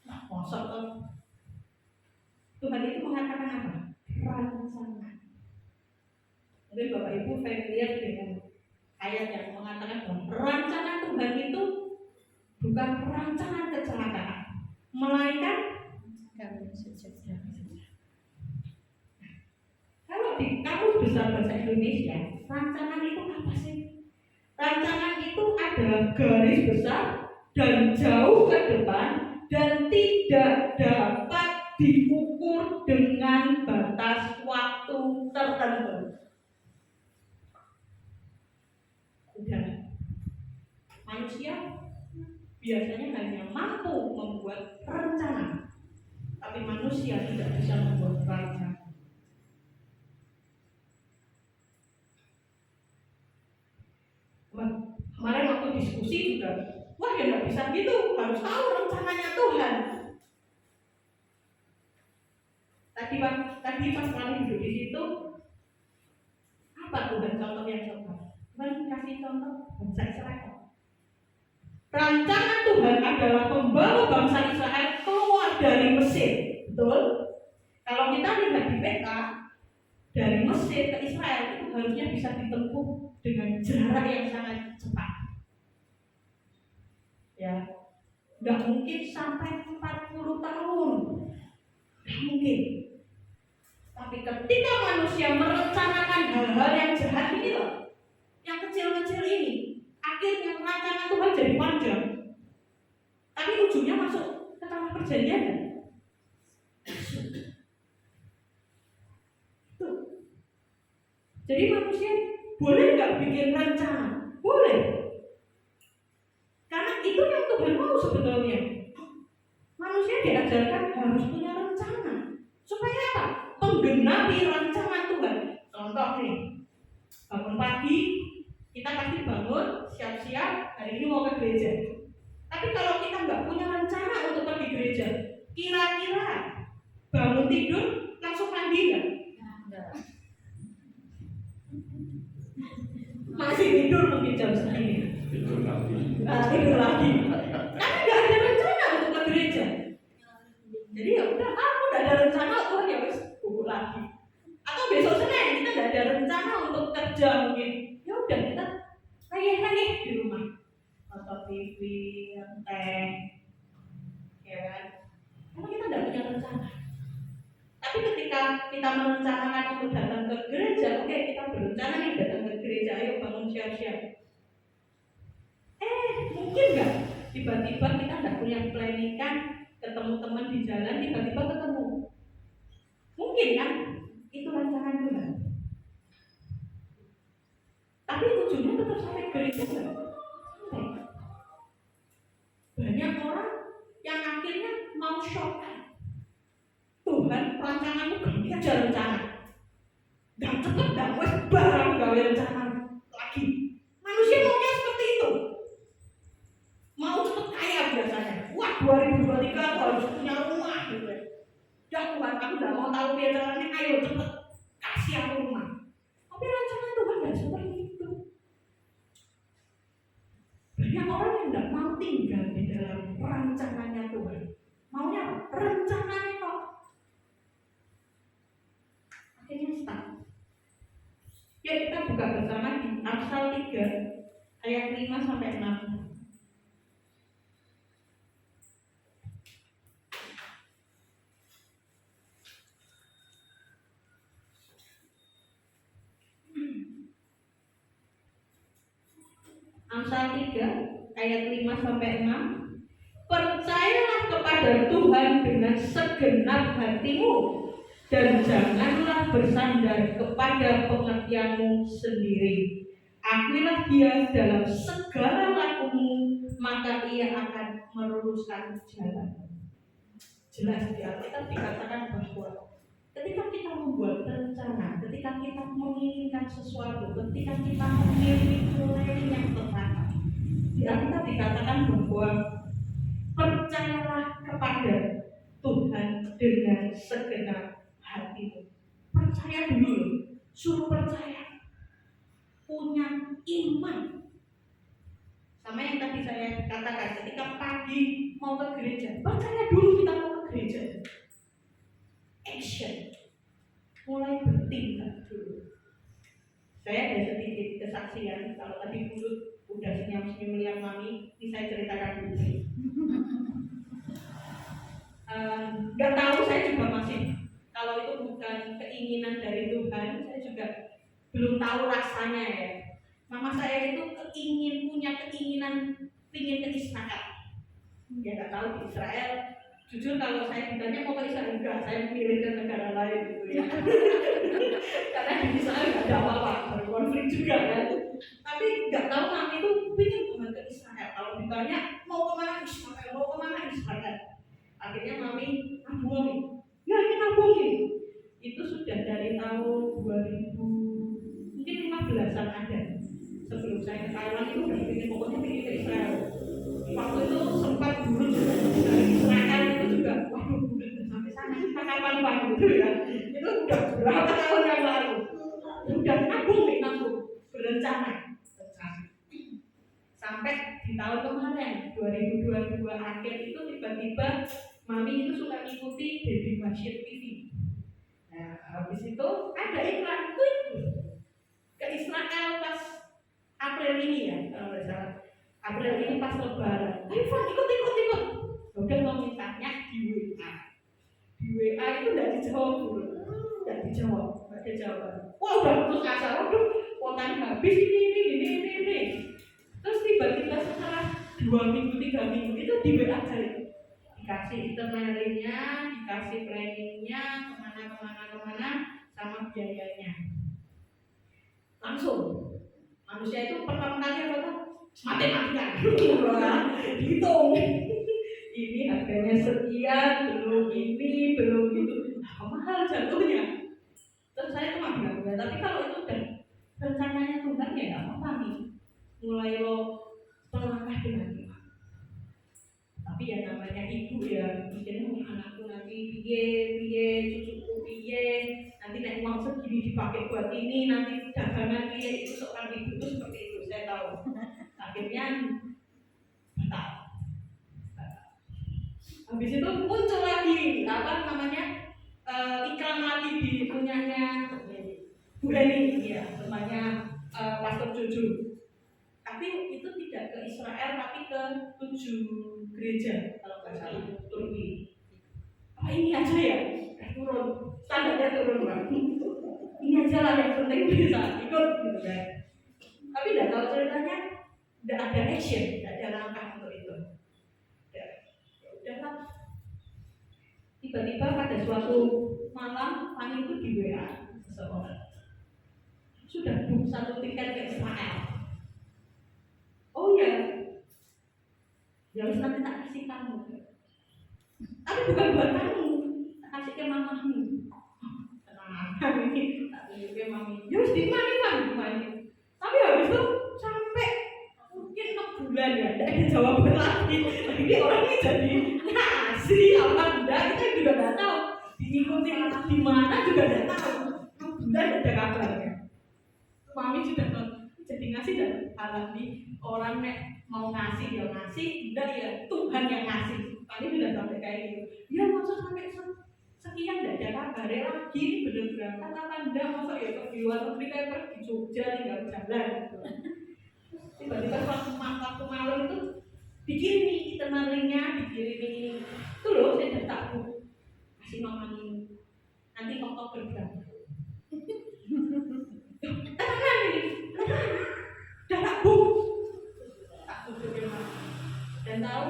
[SPEAKER 3] Nah, maksud Tuhan itu mengatakan apa? Mungkin Bapak Ibu familiar dengan ayat yang mengatakan bahwa rancangan Tuhan itu bukan rancangan kecelakaan, melainkan damai sejahtera. Kalau di Kamus Besar Bahasa Indonesia, rancangan itu apa sih? Rancangan itu adalah garis besar dan jauh ke depan dan tidak dapat diukur dengan batas waktu tertentu. Udah, manusia biasanya hanya mampu membuat rencana, tapi manusia tidak bisa membuat rencana. Kemarin waktu diskusi juga, wah ya nggak bisa gitu, harus tahu rencananya Tuhan. Tadi pas kali duduk di situ, apa Tuhan contoh yang coba? Tuhan kasih contoh bangsa Israel. Rancangan Tuhan adalah membawa bangsa Israel keluar dari Mesir, betul? Kalau kita lihat di peta, dari Mesir ke Israel itu harusnya bisa ditempuh dengan jarak yang sangat cepat. Ya, nggak mungkin sampai 40 tahun, nggak mungkin. Tapi ketika manusia merencanakan hal-hal yang jahat ini loh, yang kecil-kecil ini, akhirnya rancangan Tuhan jadi panjang. Tapi ujungnya masuk ke tanah perjanjian. Tuh. Jadi manusia boleh nggak bikin rencana? Boleh. Karena itu yang Tuhan mau sebetulnya. Manusia diajarkan harus punya rencana. Supaya apa? Menggenapi rancangan Tuhan. Contoh nih, bangun pagi, kita pasti bangun, siap-siap, hari ini mau ke gereja. Tapi kalau kita nggak punya rencana untuk pergi gereja, kira-kira bangun tidur langsung mandi nggak? Masih tidur mungkin jam segini.
[SPEAKER 1] Tidur lagi.
[SPEAKER 3] Tidur lagi. Karena nggak ada rencana untuk ke gereja. Jadi ya udah, aku nggak ada rencana, oh ya wes bubuk lagi. Atau besok Senin kita nggak ada rencana untuk kerja mungkin. Ya udah kita nangis di rumah. Nonton TV, teh, ya kan? Karena kita nggak punya rencana. Tapi ketika kita merencanakan untuk datang ke gereja, oke, kita berencana nih datang ke gereja, ayo bangun siap-siap. Mungkin nggak tiba-tiba kita nggak punya planning kan, ketemu teman di jalan, tiba-tiba ketemu. Mungkin kan? Itu rancangan Tuhan. Tapi ujungnya tetap sampai gereja nggak? Banyak orang yang akhirnya mau shortcut. Tuhan, rancanganmu ganti aja rencana. Gak cepet, gak wes barang gawe rencana lagi. Manusia maunya seperti itu. Mau cepet kaya biasanya. Wah, 2023 aku harus punya rumah gitu. Ya Tuhan, aku gak mau tahu biar caranya, ayo cepet kasih aku rumah. Tapi rancangan Tuhan gak seperti itu. Banyak orang yang gak mau tinggal di dalam rancangannya Tuhan. Maunya rencananya kok. Akhirnya stuck. Yuk kita buka bersama di Amsal 3 ayat 5 sampai 6. Amsal 3 ayat 5 sampai 6. Percayalah kepada Tuhan dengan segenap hatimu dan janganlah bersandar kepada pengertianmu sendiri. Akuilah Dia dalam segala lakumu, maka Ia akan meluruskan jalan. Jelas di Alkitab dikatakan bahwa ketika kita membuat rencana, ketika kita menginginkan sesuatu, ketika kita memilih planning yang tepat, di Alkitab dikatakan bahwa percayalah kepada Tuhan dengan segenap hatimu. Percaya dulu, suruh percaya, punya iman. Sama yang tadi saya katakan, ketika pagi mau ke gereja, percaya dulu kita mau ke gereja. Action, mulai bertindak dulu. Saya ada sedikit kesaksian. Kalau tadi mulut udah senyum-senyum lihat mami, ini saya ceritakan dulu. Nggak tahu, saya juga masih, kalau itu bukan keinginan dari Tuhan, saya juga belum tahu rasanya ya. Mama saya itu punya keinginan ingin ke Israel. Ya nggak tahu di Israel. Jujur kalau saya ditanya mau ke Israel, enggak, saya memilih ke negara lain gitu ya. Karena di Israel nggak ada apa-apa, ada konflik juga kan. Tapi nggak tahu mami itu ingin banget ke Israel. Kalau ditanya mau kemana Israel, mau kemana Israel. Akhirnya mami nabung, ya ini nabung ini. Itu sudah dari tahun 2000 mungkin 15-an ada. Sebelum saya ke Thailand itu udah pokoknya pengen ke Israel. Waktu itu sempat dulu juga dari Israel itu juga, waduh udah sampai sana kita kapan Pak gitu ya. Itu udah berapa tahun yang lalu. Udah nabung berencana. Sampai di tahun kemarin 2022 akhir itu tiba-tiba mami itu suka ngikuti Baby Bashir TV. Nah habis itu ada iklan ke Israel pas April ini ya, kalau nggak salah. April ini pas Lebaran. Ayo Fon, ikut. Udah mau mintanya di WA. Di WA itu nggak dijawab dulu, nggak ada jawaban. Wah udah putus asa, waduh, kuotanya habis ini. Terus tiba-tiba setelah 2 minggu 3 minggu itu di WA saya dikasih itinerary-nya, dikasih planningnya, kemana, sama biayanya. Langsung manusia itu pertama kali apa tuh? Matematika. Hitung. Ini harganya sekian, belum ini, belum itu. Mahal jatuhnya. Terus saya cuma bilang, ya, tapi kalau itu udah rencananya Tuhan ya nggak apa-apa nih. Mulai lo melangkah dengan Tuhan. Tapi ya namanya ibu ya, mikirnya anakku nanti piye, cucuku piye, nanti naik uang segini dipakai buat ini, nanti dagangan piye, itu seorang ibu itu seperti itu, saya tahu. Akhirnya batal. Habis itu muncul lagi iklan lagi di punyanya Bu Heni, ya, temannya Pastor Jojo. Tapi itu tidak ke Israel, tapi ke 7 gereja kalau nggak salah, Turki. Ini aja ya, turun, standarnya turun Pak. Ini aja lah yang penting bisa ikut gitu kan. Tapi nggak tahu ceritanya, nggak ada action, nggak ada langkah untuk itu. Ya udahlah. Tiba-tiba pada suatu malam, Fani itu di WA seseorang. Sudah book 1 tiket ke Israel. Oh ya, harus nanti tak kasih kamu. Tapi bukan buat kamu, tak kasih ke mamamu. Tenang, ini tak kasih ke mami. Harus dimani. Tapi habis itu sampai mungkin 6 bulan ya, tidak ada jawaban lagi. Ini orang ini jadi ngasih apa enggak, kita juga tidak tahu. Diikuti di mana juga tidak tahu. 6 bulan ada kabarnya. Mami juga jadi ngasih dan halal nih orang mau ngasih dia ngasih, tidak ya Tuhan yang ngasih. Paling sudah sampai kayak gitu. Ya maksud sampai sekian tidak ada kabar lagi, ini bener berangkat apa enggak, masa ya ke luar negeri kayak pergi Jogja tinggal jalan gitu. Tiba-tiba waktu malam itu dikirimi itinerary-nya, dikirimi itu loh, saya udah tak kasih mama ini nanti Oktober berangkat. Tenang ini, udah tak buk dan tahu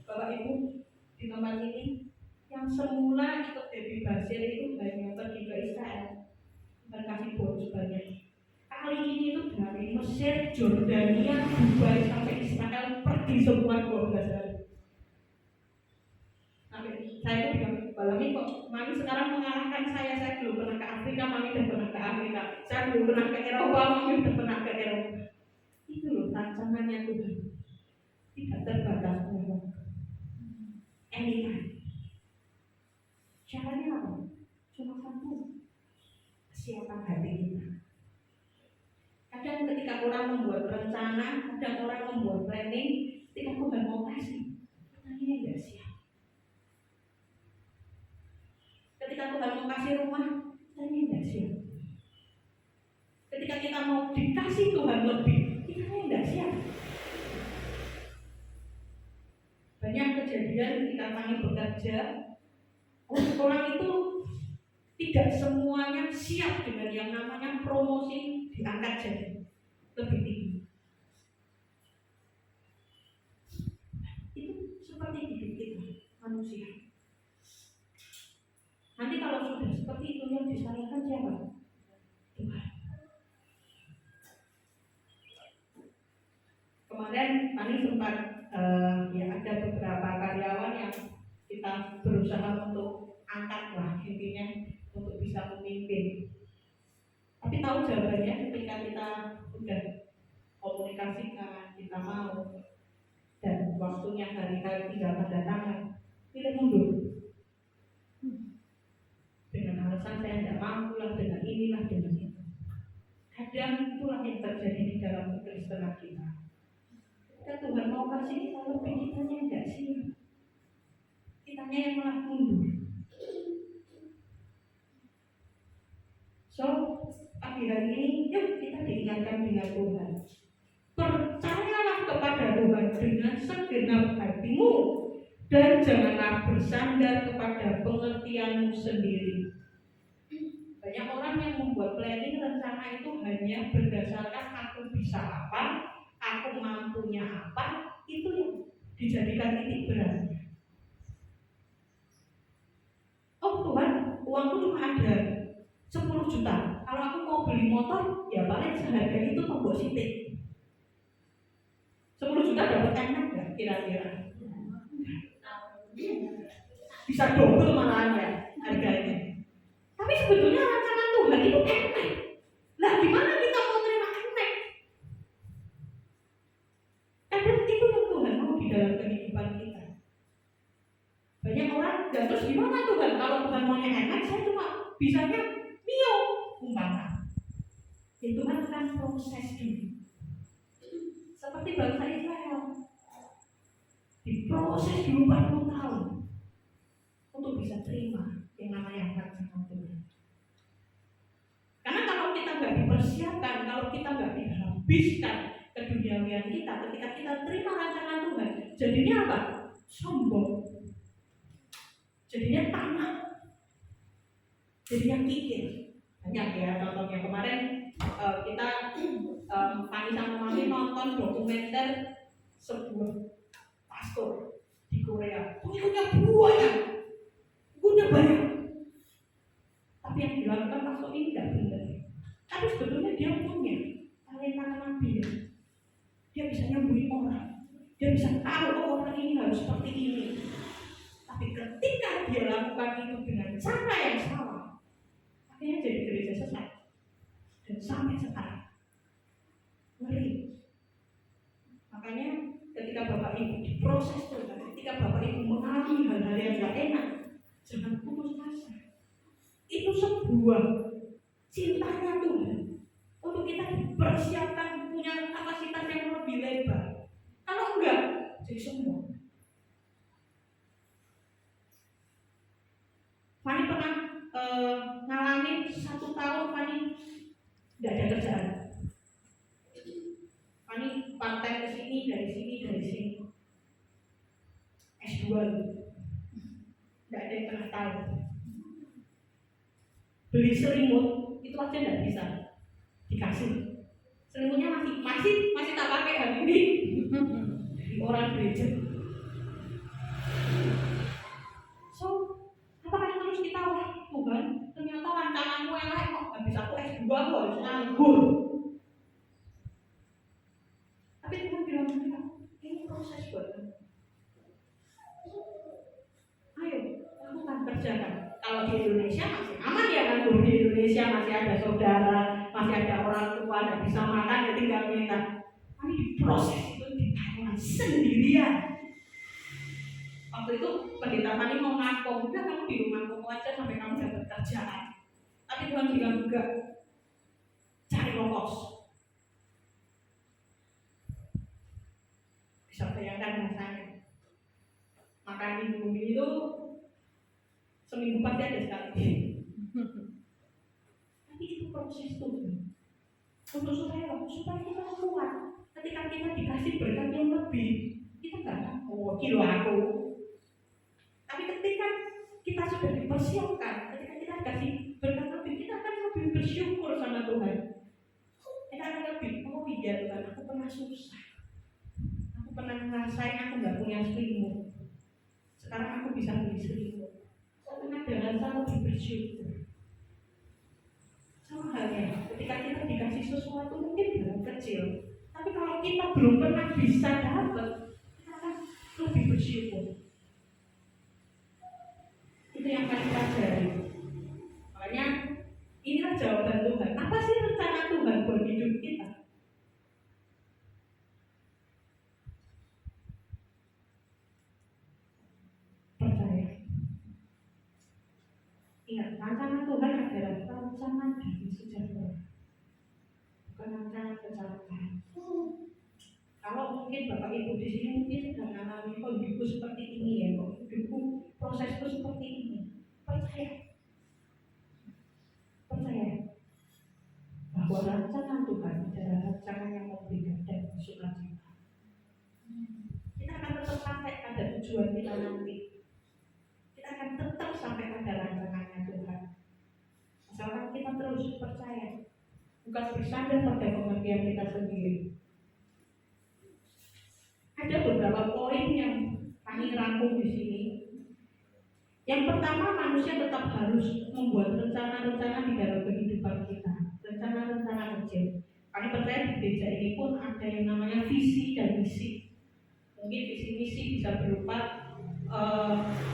[SPEAKER 3] Bapak Ibu di tempat ini yang semula ikut Baby Bashir itu hanya pergi ke Israel dan kasih bonus banyak. Kali ini itu dari Mesir, Jordania, Dubai sampai Israel pergi semua 12 hari. Saya itu bilang, Balami kok Mami sekarang mengalahkan saya belum pernah ke Afrika, Mami udah pernah ke Afrika. Saya belum pernah ke Eropa, Mami udah pernah ke Eropa. Itu loh rancangannya Tuhan. Tidak terbatas umur. Anytime. Caranya apa? Cuma satu. Kesiapan hati kita. Kadang ketika orang membuat rencana, kadang orang membuat planning, ketika Tuhan mau kasih, ini enggak siap. Ketika Tuhan mau kasih rumah, ini enggak siap. Ketika kita mau dikasih Tuhan lebih, kita yang tidak siap. Banyak kejadian ketika kami bekerja, orang itu tidak semuanya siap dengan yang namanya promosi diangkat jadi lebih tinggi. Itu seperti hidup kita manusia. Nanti kalau sudah seperti itu yang disalahkan siapa? Tuhan. Kemarin kami sempat ya ada beberapa karyawan yang kita berusaha untuk angkat lah intinya untuk bisa memimpin. Tapi tahu jawabannya ketika kita udah komunikasikan, kita mau dan waktunya hari-hari tinggal tanda tangan, pilih mundur. Dengan alasan saya tidak mampu lah, dengan inilah, dengan itu. Kadang itulah yang terjadi di dalam kekristenan kita. Ketika Tuhan mau kasih kita lebih, kitanya yang tidak siap. Kitanya yang malah mundur. So, pagi hari ini, yuk kita diingatkan dengan Tuhan. Percayalah kepada Tuhan dengan segenap hatimu dan janganlah bersandar kepada pengertianmu sendiri. Banyak orang yang membuat planning rencana itu hanya berdasarkan aku bisa apa, aku mampunya apa, itu yang dijadikan titik beratnya. Oh Tuhan, uangku cuma ada 10 juta. Kalau aku mau beli motor, ya paling seharga itu tombol sitik. 10 juta dapat enak nggak kira-kira? Bisa double malahan ya harganya. Tapi sebetulnya rancangan Tuhan itu enak. Nah, gimana kita mau terima enak? Kadang itu yang Tuhan mau di dalam kehidupan kita. Banyak orang, ya terus gimana Tuhan? Kalau Tuhan maunya enak, saya cuma bisanya mio umpama. Ya Tuhan kan proses dulu. Seperti bangsa Israel, diproses dulu 40 tahun untuk bisa terima yang namanya rancangan Tuhan. Karena kalau kita nggak dipersiapkan, kalau kita nggak dihabiskan keduniawian kita, ketika kita terima rancangan Tuhan, jadinya apa? Sombong, jadinya tamak, jadinya kikir. Banyak ya contohnya kemarin kita Fani sama Mami nonton dokumenter sebuah pastor di Korea, punya banyak, udah banyak. Tapi yang dilakukan pastor ini tidak benar. Tapi sebetulnya dia punya talenta nabi. Dia bisa nyembuhin orang, dia bisa tahu orang ini harus seperti ini. Tapi ketika dia lakukan itu dengan cara yang salah, akhirnya jadi gereja sesat. Dan sampai sekarang ngeri. Makanya ketika Bapak Ibu diproses Tuhan, ketika Bapak Ibu mengalami hal-hal yang tidak enak, jangan putus asa. Itu sebuah cintanya Tuhan untuk kita dipersiapkan punya kapasitas yang lebih lebar. Kalau enggak, jadi sombong. Fani pernah ngalamin 1 tahun Fani tidak ada kerjaan. Fani part-time ke sini, dari sini. S2 tidak ada yang pernah tahu. Beli selimut itu aja tidak bisa dikasih. Selimutnya masih tak pakai hari ini di orang gereja. So, apakah terus kita Tuhan, ternyata rancanganmu yang lain kok habis aku S2 kok harus nganggur. Tapi Tuhan bilang ini proses buat kamu. Ayo, lakukan, kerjakan. Kalau di Indonesia masih aman ya kan, di Indonesia masih ada saudara, masih ada orang tua, tidak bisa makan, ya tinggal minta. Tapi di proses itu ditanggung sendirian. Waktu itu pendeta Fani mau ngaku, udah kamu di rumah kamu aja sampai kamu dapat kerjaan. Tapi Tuhan bilang enggak, cari lokos. Bisa bayangkan rasanya. Makan di bumi itu seminggu pasti ada sekali. Tapi itu proses Tuhan. Untuk supaya kita kuat. Ketika kita dikasih berkat yang lebih, kita nggak akan kilo aku. Tapi ketika kita sudah dipersiapkan, ketika kita dikasih berkat lebih, kita akan lebih bersyukur sama Tuhan. Kita akan lebih, oh iya Tuhan, aku pernah susah, aku pernah ngerasain aku nggak punya selimut. Sekarang aku bisa beli selimut. Aku ada rasa lebih bersyukur. Sama halnya, ketika kita dikasih sesuatu mungkin barang kecil, tapi kalau kita belum pernah bisa dapat, kita akan lebih bersyukur. Itu yang kami pelajari. Makanya inilah jawaban Tuhan. Apa sih rencana Tuhan buat hidup kita? Percaya. Ingat, rencana Tuhan adalah rancangan damai sejahtera, bukan rancangan kecelakaan. Kalau mungkin Bapak Ibu di sini mungkin sedang mengalami hidupku seperti ini ya, hidupku prosesku seperti ini. Percaya bahwa rancangan Tuhan adalah rancangan yang memberikan dan sukacita. Kita akan tetap sampai pada tujuan kita nanti. Kita akan tetap sampai pada rancangannya Tuhan. Asalkan kita terus percaya, bukan bersandar pada pengertian kita sendiri. Ada beberapa poin yang kami rangkum di sini. Yang pertama, manusia tetap harus membuat rencana-rencana di dalam kehidupan kita, rencana-rencana kecil. Kami percaya di gereja ini pun ada yang namanya visi dan misi. Mungkin visi misi bisa berupa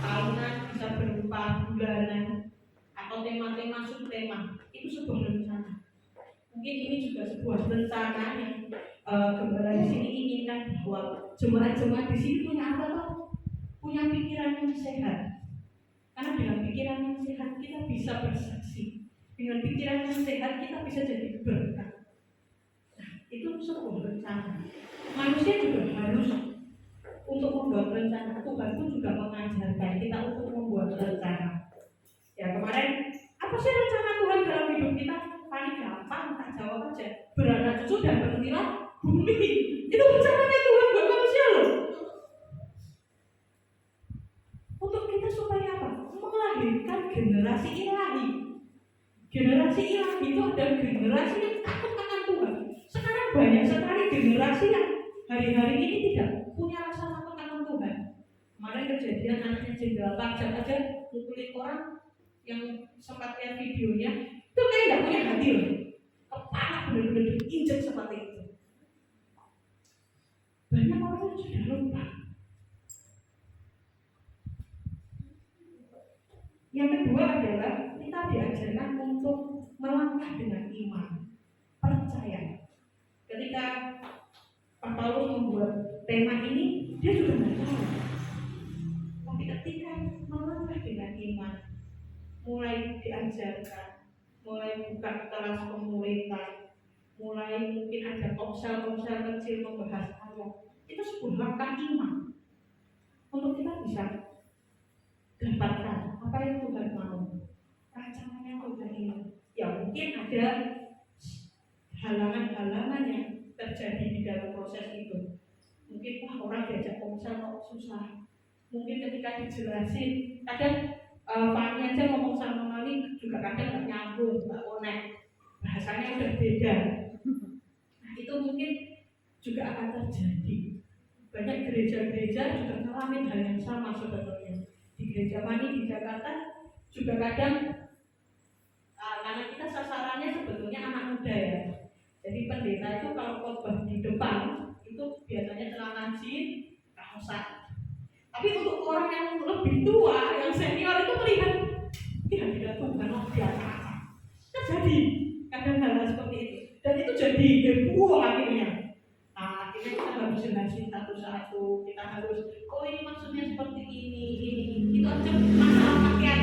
[SPEAKER 3] tahunan, bisa berupa bulanan, atau tema-tema subtema. Itu sebuah rencana. Mungkin ini juga sebuah rencana yang gembala di sini inginkan bahwa jemaat-jemaat di sini punya apa toh? Punya pikiran yang sehat. Karena dengan pikiran yang sehat kita bisa bersaksi. Dengan pikiran yang sehat kita bisa jadi berkat. Nah, itu sebuah rencana. Manusia juga harus untuk membuat rencana. Tuhan pun juga mengajarkan kita untuk membuat rencana. Ya kemarin, apa sih rencana Tuhan dalam hidup kita? Paling gampang, tak jawab aja. Beranak cucu dan berhentilah bumi. Itu rencananya Tuhan buat manusia loh. Untuk kita supaya apa? Melahirkan generasi ilahi. Generasi ilahi itu adalah generasi yang takut akan Tuhan. Sekarang banyak sekali generasi yang hari-hari ini tidak punya rasa takut akan Tuhan. Kemarin kejadian anaknya jenderal pajak aja mukulin orang yang sempat lihat videonya, itu kayak nggak punya hati loh. Kepala benar-benar diinjek seperti itu. Banyak orang yang sudah lupa. Yang kedua adalah kita diajarkan untuk melangkah dengan iman, percaya. Ketika Pak Paulus membuat tema ini, dia juga nggak tahu. Tapi ketika melangkah dengan iman, mulai diajarkan, mulai buka kelas pemerintah, mulai mungkin ada komsel-komsel kecil membahas ayat, itu sebuah langkah iman untuk kita bisa dapatkan apa yang Tuhan mau, rancangannya Tuhan ini. Ya mungkin ada halangan-halangan yang terjadi di dalam proses itu. Mungkin orang diajak komsel kok susah. Mungkin ketika dijelasin, kadang Fani aja ngomong sama Mali juga kadang nggak nyambung, nggak connect, bahasanya udah beda. Nah itu mungkin juga akan terjadi. Banyak gereja-gereja juga ngalamin hal yang sama sebetulnya. Di gereja Mani di Jakarta juga kadang karena kita sasarannya sebetulnya anak muda ya. Jadi pendeta itu kalau khotbah di depan itu biasanya celana jeans, kaosan. Tapi untuk orang yang lebih tua, yang senior itu melihat tidak Tuhan biasa. Terjadi kadang hal seperti itu. Dan itu jadi heboh akhirnya. Nah, akhirnya kita harus jelasin satu-satu. Kita harus, oh ini maksudnya seperti ini. Itu aja masalah pakaian.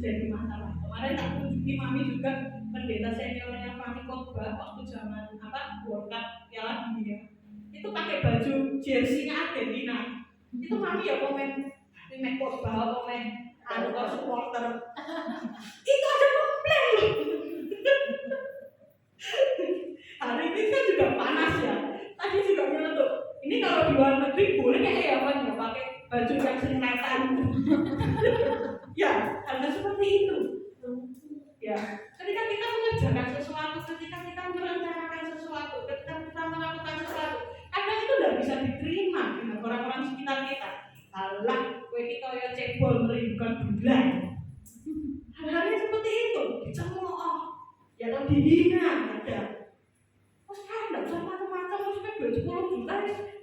[SPEAKER 3] Jadi masalah. Kemarin tak kunjungi Mami juga pendeta seniornya Fani khotbah waktu zaman World Cup Piala Dunia. Itu pakai baju jersey-nya Argentina. Itu Mami ya komen, ini khotbah komen, supporter. Itu ada komplain. keseratan. Ya, hal seperti itu. Ya, ketika kita mengerjakan sesuatu, ketika kita merencanakan sesuatu, ketika kita melakukan sesuatu, kadang itu tidak bisa diterima dengan orang-orang sekitar kita. Alah, kowe iki kaya cebol merindukan bulan. Hal-halnya seperti itu, dicemooh, ya atau dihina, ada. Oh sekarang tidak usah macam-macam, maksudnya 20 juta,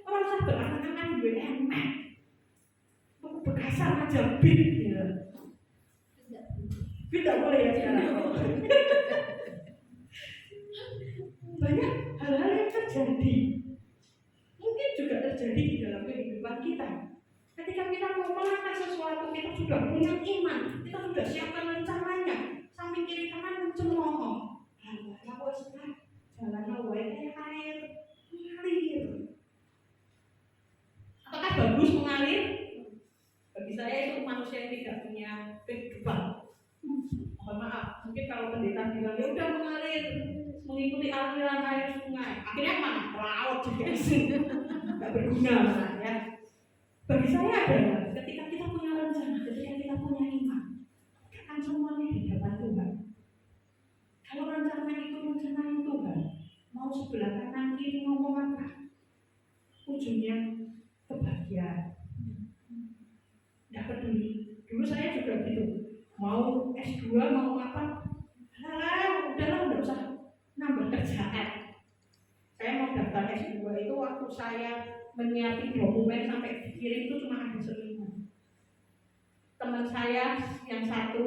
[SPEAKER 3] orang usah berangan-angan gue enak. Bekasar aja bit, ya. Tidak boleh ya sekarang. Banyak hal-hal yang terjadi, mungkin juga terjadi di dalam kehidupan kita. Ketika kita mau melangkah sesuatu, kita sudah punya iman, kita sudah siapkan rencananya. Samping kiri kanan mencemooh. Lalu sekarang jalan wae kayak air mengalir. Apakah bagus mengalir? Bagi saya itu manusia yang tidak punya kehidupan. Mohon maaf, mungkin kalau pendeta bilang ya udah mengalir, mengikuti aliran air sungai, akhirnya mana? Laut juga sih, nggak berguna ya. Bagi saya adalah ketika kita punya rencana, ketika kita punya iman, akan semuanya di hadapan Tuhan. Kalau rencana itu Tuhan, mau sebelah kanan kiri ngomong apa, ujungnya kebahagiaan. Tidak peduli. Dulu saya juga gitu, mau S2 mau apa, udahlah nggak usah nambah kerjaan. Saya mau daftar S2 itu waktu saya menyiapkan dokumen sampai dikirim itu cuma ada seminggu. Teman saya yang satu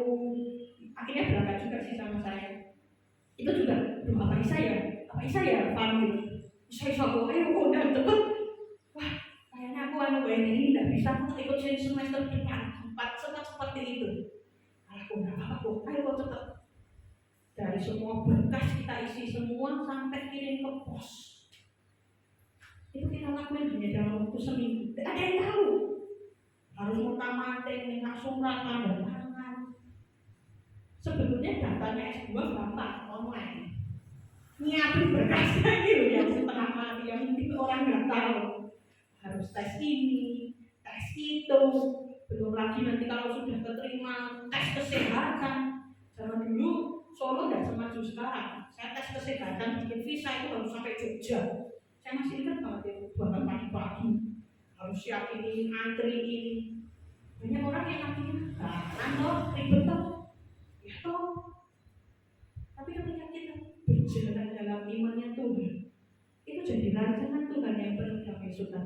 [SPEAKER 3] akhirnya berangkat juga sih sama saya. Itu juga, apa Isa ya, panggil. Isa ayo udah cepet. Wah, kayaknya aku ini tidak bisa ikut semester depan. Sempat seperti itu. Aku nggak apa-apa, ayo cepet. Dari semua berkas kita isi semua sampai kirim ke pos. Itu kita lakuin hanya dalam waktu seminggu. Tidak ada yang tahu. Harus mutamate, minta surat, tanda tangan. Sebetulnya datanya S2 gampang, online. Nyiapin berkasnya gitu ya, setengah mati yang mungkin orang nggak tahu. Harus tes ini, tes itu. Belum lagi nanti kalau sudah keterima tes kesehatan. Zaman dulu Solo nggak semaju sekarang. Saya tes kesehatan bikin visa itu harus sampai Jogja. Saya masih ingat banget itu, bahkan pagi-pagi harus siap ini, antri ini. Banyak orang yang akhirnya ribet toh, ya toh. Tapi ketika kita berjalan dalam imannya Tuhan, itu jadi rancangan Tuhan yang penuh damai sukacita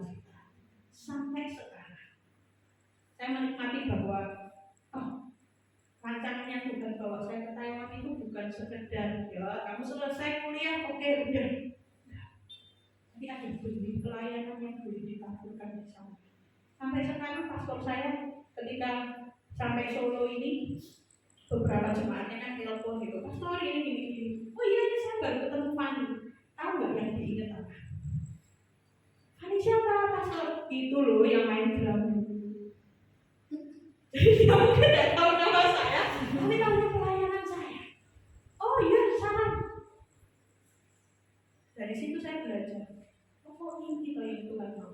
[SPEAKER 3] sampai sekarang. Saya menikmati bahwa rancangannya Tuhan bahwa saya ke Taiwan itu bukan sekedar ya kamu selesai kuliah oke udah. Tapi ada benih pelayanan yang boleh ditaburkan di sana. Sampai sekarang pastor saya ketika sampai Solo ini beberapa jemaatnya kan telepon gitu, pastor ini. Oh iya ini saya baru ketemu Fani. Tahu nggak yang diingat apa? Fani siapa pastor? Itu loh yang main drum. Jadi dia mungkin tidak tahu nama saya, tapi tahu pelayanan saya. Oh iya salam. Dari situ saya belajar. Oh ini kita yang Tuhan mau.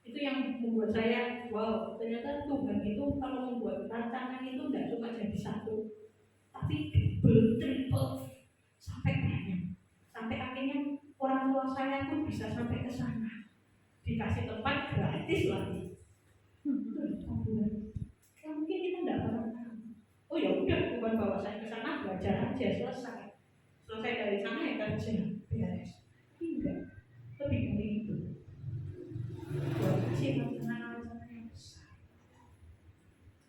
[SPEAKER 3] Itu yang membuat saya, wow, ternyata Tuhan itu kalau membuat rancangan itu tidak cuma jadi satu, tapi double, triple, sampai banyak. Sampai akhirnya orang tua saya pun bisa sampai ke sana, dikasih tempat gratis lagi. Ya mungkin kita tidak pernah tahu. Oh ya udah, Tuhan bawa saya ke sana belajar aja selesai. Selesai dari sana ya kerja beres. Tidak, lebih dari itu. Kasih rencana-rencana yang besar.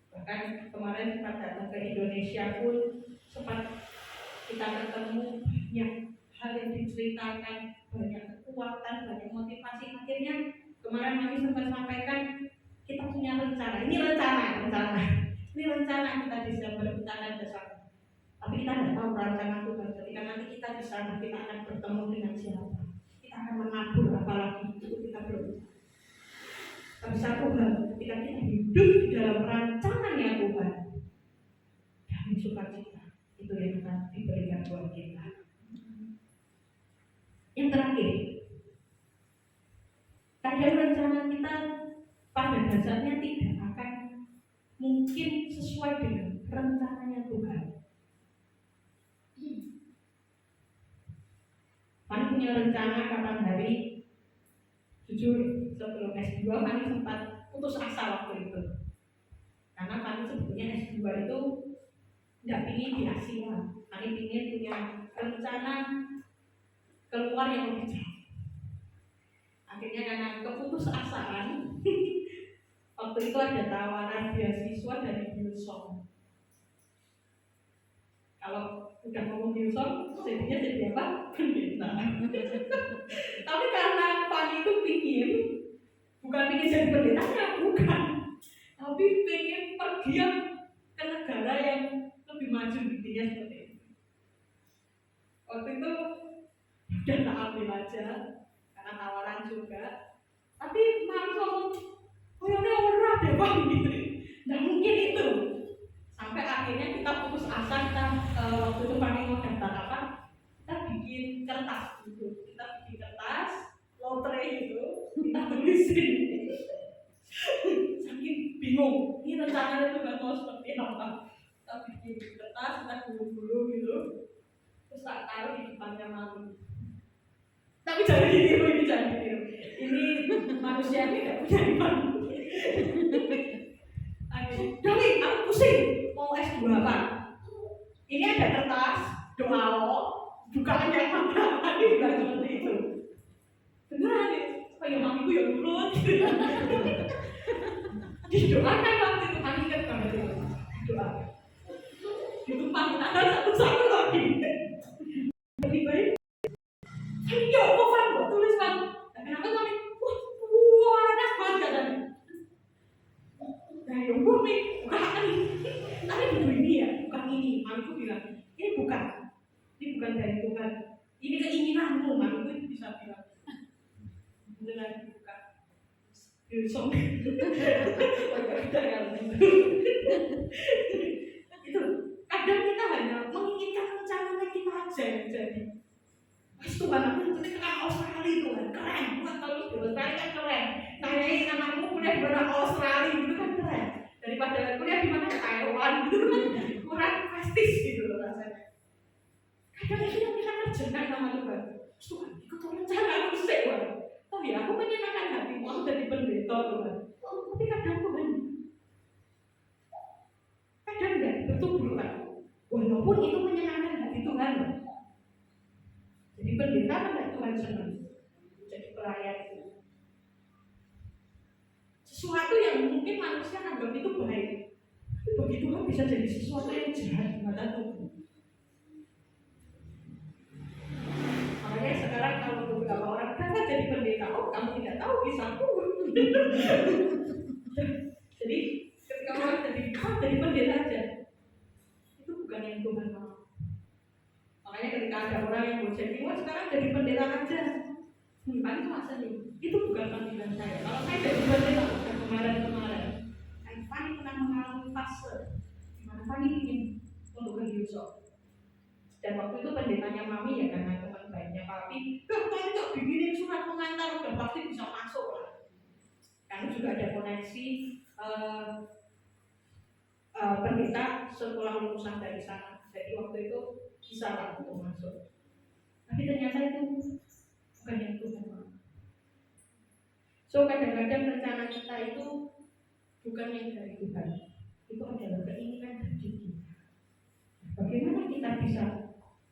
[SPEAKER 3] Bahkan kemarin sempat datang ke Indonesia pun sempat kita ketemu banyak hal yang diceritakan, banyak kekuatan, banyak motivasi. Akhirnya kemarin kami sempat sampaikan kita punya rencana. Ini rencana kita Desember kita akan ke sana. Tapi kita tidak tahu rancangan Tuhan. Ketika nanti kita di sana kita akan bertemu dengan siapa, kita akan menabur apalagi itu kita belum. Tapi satu hal, ketika kita hidup di dalam rancangannya Tuhan, damai sukacita itu yang akan diberikan buat kita. Yang terakhir, kadang rencana kita pada dasarnya tidak akan mungkin sesuai dengan rencananya Tuhan. Fani punya rencana kapan hari, jujur sebelum S2 Fani sempat putus asa waktu itu. Karena Fani sebetulnya S2 itu nggak ingin di Asia, Fani ingin punya rencana keluar yang lebih jauh. Akhirnya karena keputusasaan, waktu itu ada tawaran beasiswa dari Hillsong. Kalau udah ngomong Hillsong, jadinya jadi apa? Pendeta. Tapi karena Fani itu bukan pingin jadi pendetanya, bukan. Tapi pengen pergi ke negara yang lebih maju, intinya seperti itu. Waktu itu udah tak ambil aja, karena tawaran juga. Tapi Mami ngomong, oh ya orang deh bang, gitu. Nggak mungkin itu. Sampai akhirnya kita putus asa, waktu itu Fani mau daftar apa? Kita bikin kertas gitu. Kita bikin kertas, lotre gitu, kita tulisin. Saking bingung, ini rencananya tuh nggak mau seperti apa. Kita bikin kertas, kita gulung-gulung gitu, terus tak taruh di depannya Mami. Tapi jangan ditiru, ini jangan ditiru. Ini manusia ini tidak punya iman. Doni, aku pusing mau S2 apa? Ini ada kertas, doa lo, bukaan yang mana? Ini bukan seperti itu. Beneran nih, supaya mamiku yang nurut. Didoakan waktu itu, kami ingat banget itu. Doa. Ditumpang ada satu-satu lagi. Lebih baik. Ayo, Van, buat tulis Van. Kenapa kami? Wah, enak banget katanya. Nah, yang bumi, bukan. Tapi begini ya, bukan ini. Mamiku bilang, ini bukan dari Tuhan. Ini keinginanmu, mamiku bisa bilang. Beneran bukan. Hillsong. Itu kadang kita hanya menginginkan rencana kita aja yang jadi. Mas Tuhan, aku nanti ke Australia Tuhan, keren. Bukan kalau di Australia kan keren. Nanyain anakmu kuliah di mana Australia itu kan keren. Daripada kuliah di mana Taiwan gitu kan kurang prestis gitu loh rasanya. Kadang itu yang kita kerjakan sama Tuhan. Tuhan, ikut rencana aku sih Tuhan. Oh ya, aku menyenangkan hatimu, aku jadi pendeta Tuhan. Tapi kadang Tuhan enggak, betul kan? Walaupun itu menyenangkan hati Tuhan. Jadi pendeta kan Tuhan senang. Jadi pelayan itu. Sesuatu yang mungkin manusia anggap itu baik, tapi bagi Tuhan bisa jadi sesuatu yang jahat di mata Tuhan. Makanya sekarang kalau beberapa orang kan jadi pendeta, oh kamu tidak tahu kisahku. Jadi ketika orang jadi pendeta aja, itu bukan yang Tuhan mau. Makanya ketika ada orang yang mau jadi, wah sekarang jadi pendeta aja, kan itu masa nih, itu bukan panggilan saya. Kalau saya jadi pendeta, bukan kemarin, Fani pernah mengalami fase di mana Fani ingin untuk ke Hillsong. Dan waktu itu pendetanya Mami ya karena teman baiknya Papi, Fani tak bikinin surat pengantar udah pasti bisa masuk lah. Karena juga ada koneksi pendeta sekolah lulusan dari sana. Jadi waktu itu bisa lah untuk masuk. Tapi ternyata itu bukan yang Tuhan mau. So kadang-kadang rencana kita itu bukan yang dari Tuhan. Itu adalah keinginan dari kita. Bagaimana kita bisa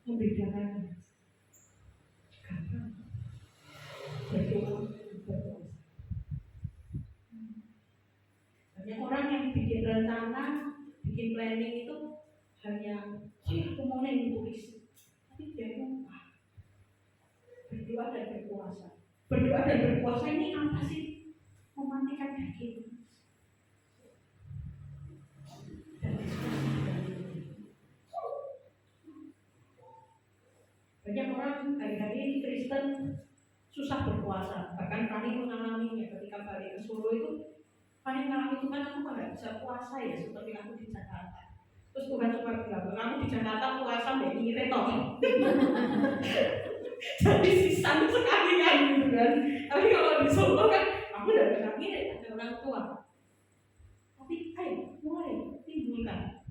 [SPEAKER 3] membedakannya? Karena berdoa. Banyak orang yang bikin rencana, bikin planning itu hanya aku mau tulis, tapi dia lupa berdoa dan berpuasa. Berdoa dan berpuasa ini apa sih? Mematikan daging dan diskusi. Banyak orang hari-hari ini Kristen susah berpuasa. Bahkan kami mengalaminya ketika balik ke Solo itu. Kami mengalami Tuhan, aku nggak bisa puasa ya seperti aku di Jakarta. Terus Tuhan coba bilang, kamu di Jakarta puasa mbak ngirit toh. Jadi sisa sekali kan gitu kan. Tapi kalau di Solo kan aku udah pernah mirip ada orang tua. Tapi ayo mulai timbulkan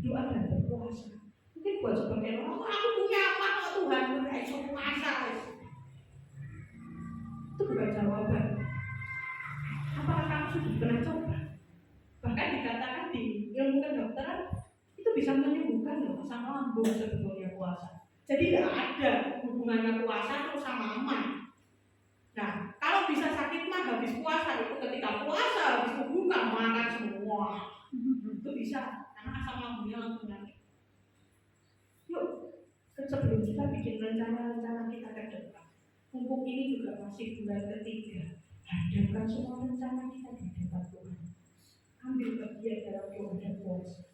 [SPEAKER 3] doa dan berpuasa. Mungkin buat sebagian orang, aku punya apa kok Tuhan udah iso puasa. Itu bukan jawaban. Apakah kamu sudah pernah coba? Bahkan dikatakan di ilmu kedokteran itu bisa menyembuhkan loh asam lambung sebetulnya puasa. Jadi tidak ada hubungannya puasa terus sama aman. Nah, kalau bisa sakit mah habis puasa itu ketika puasa habis buka makan semua. Itu bisa karena asam lambungnya langsung naik. Yuk, sebelum kita bikin rencana-rencana kita ke depan, mumpung ini juga masih bulan ketiga, hadapkan semua rencana kita di depan Tuhan. Ambil bagian dalam doa dan puasa.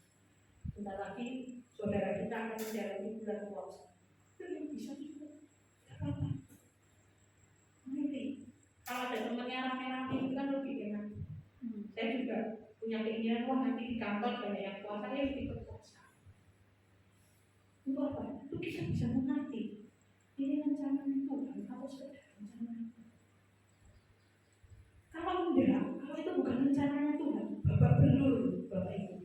[SPEAKER 3] Bentar lagi saudara kita akan menjalani bulan puasa. Itu bisa juga. Tidak apa-apa. Nanti kalau ada temannya rame-rame itu kan lebih enak. Saya juga punya keinginan, wah nanti di kantor banyak yang puasa, ya ikut puasa. Untuk apa? Itu kita bisa mengerti. Ini rencananya Tuhan, kalau sudah rencananya. Kalau enggak, kalau itu bukan rencananya Tuhan, babak belur, Bapak Ibu.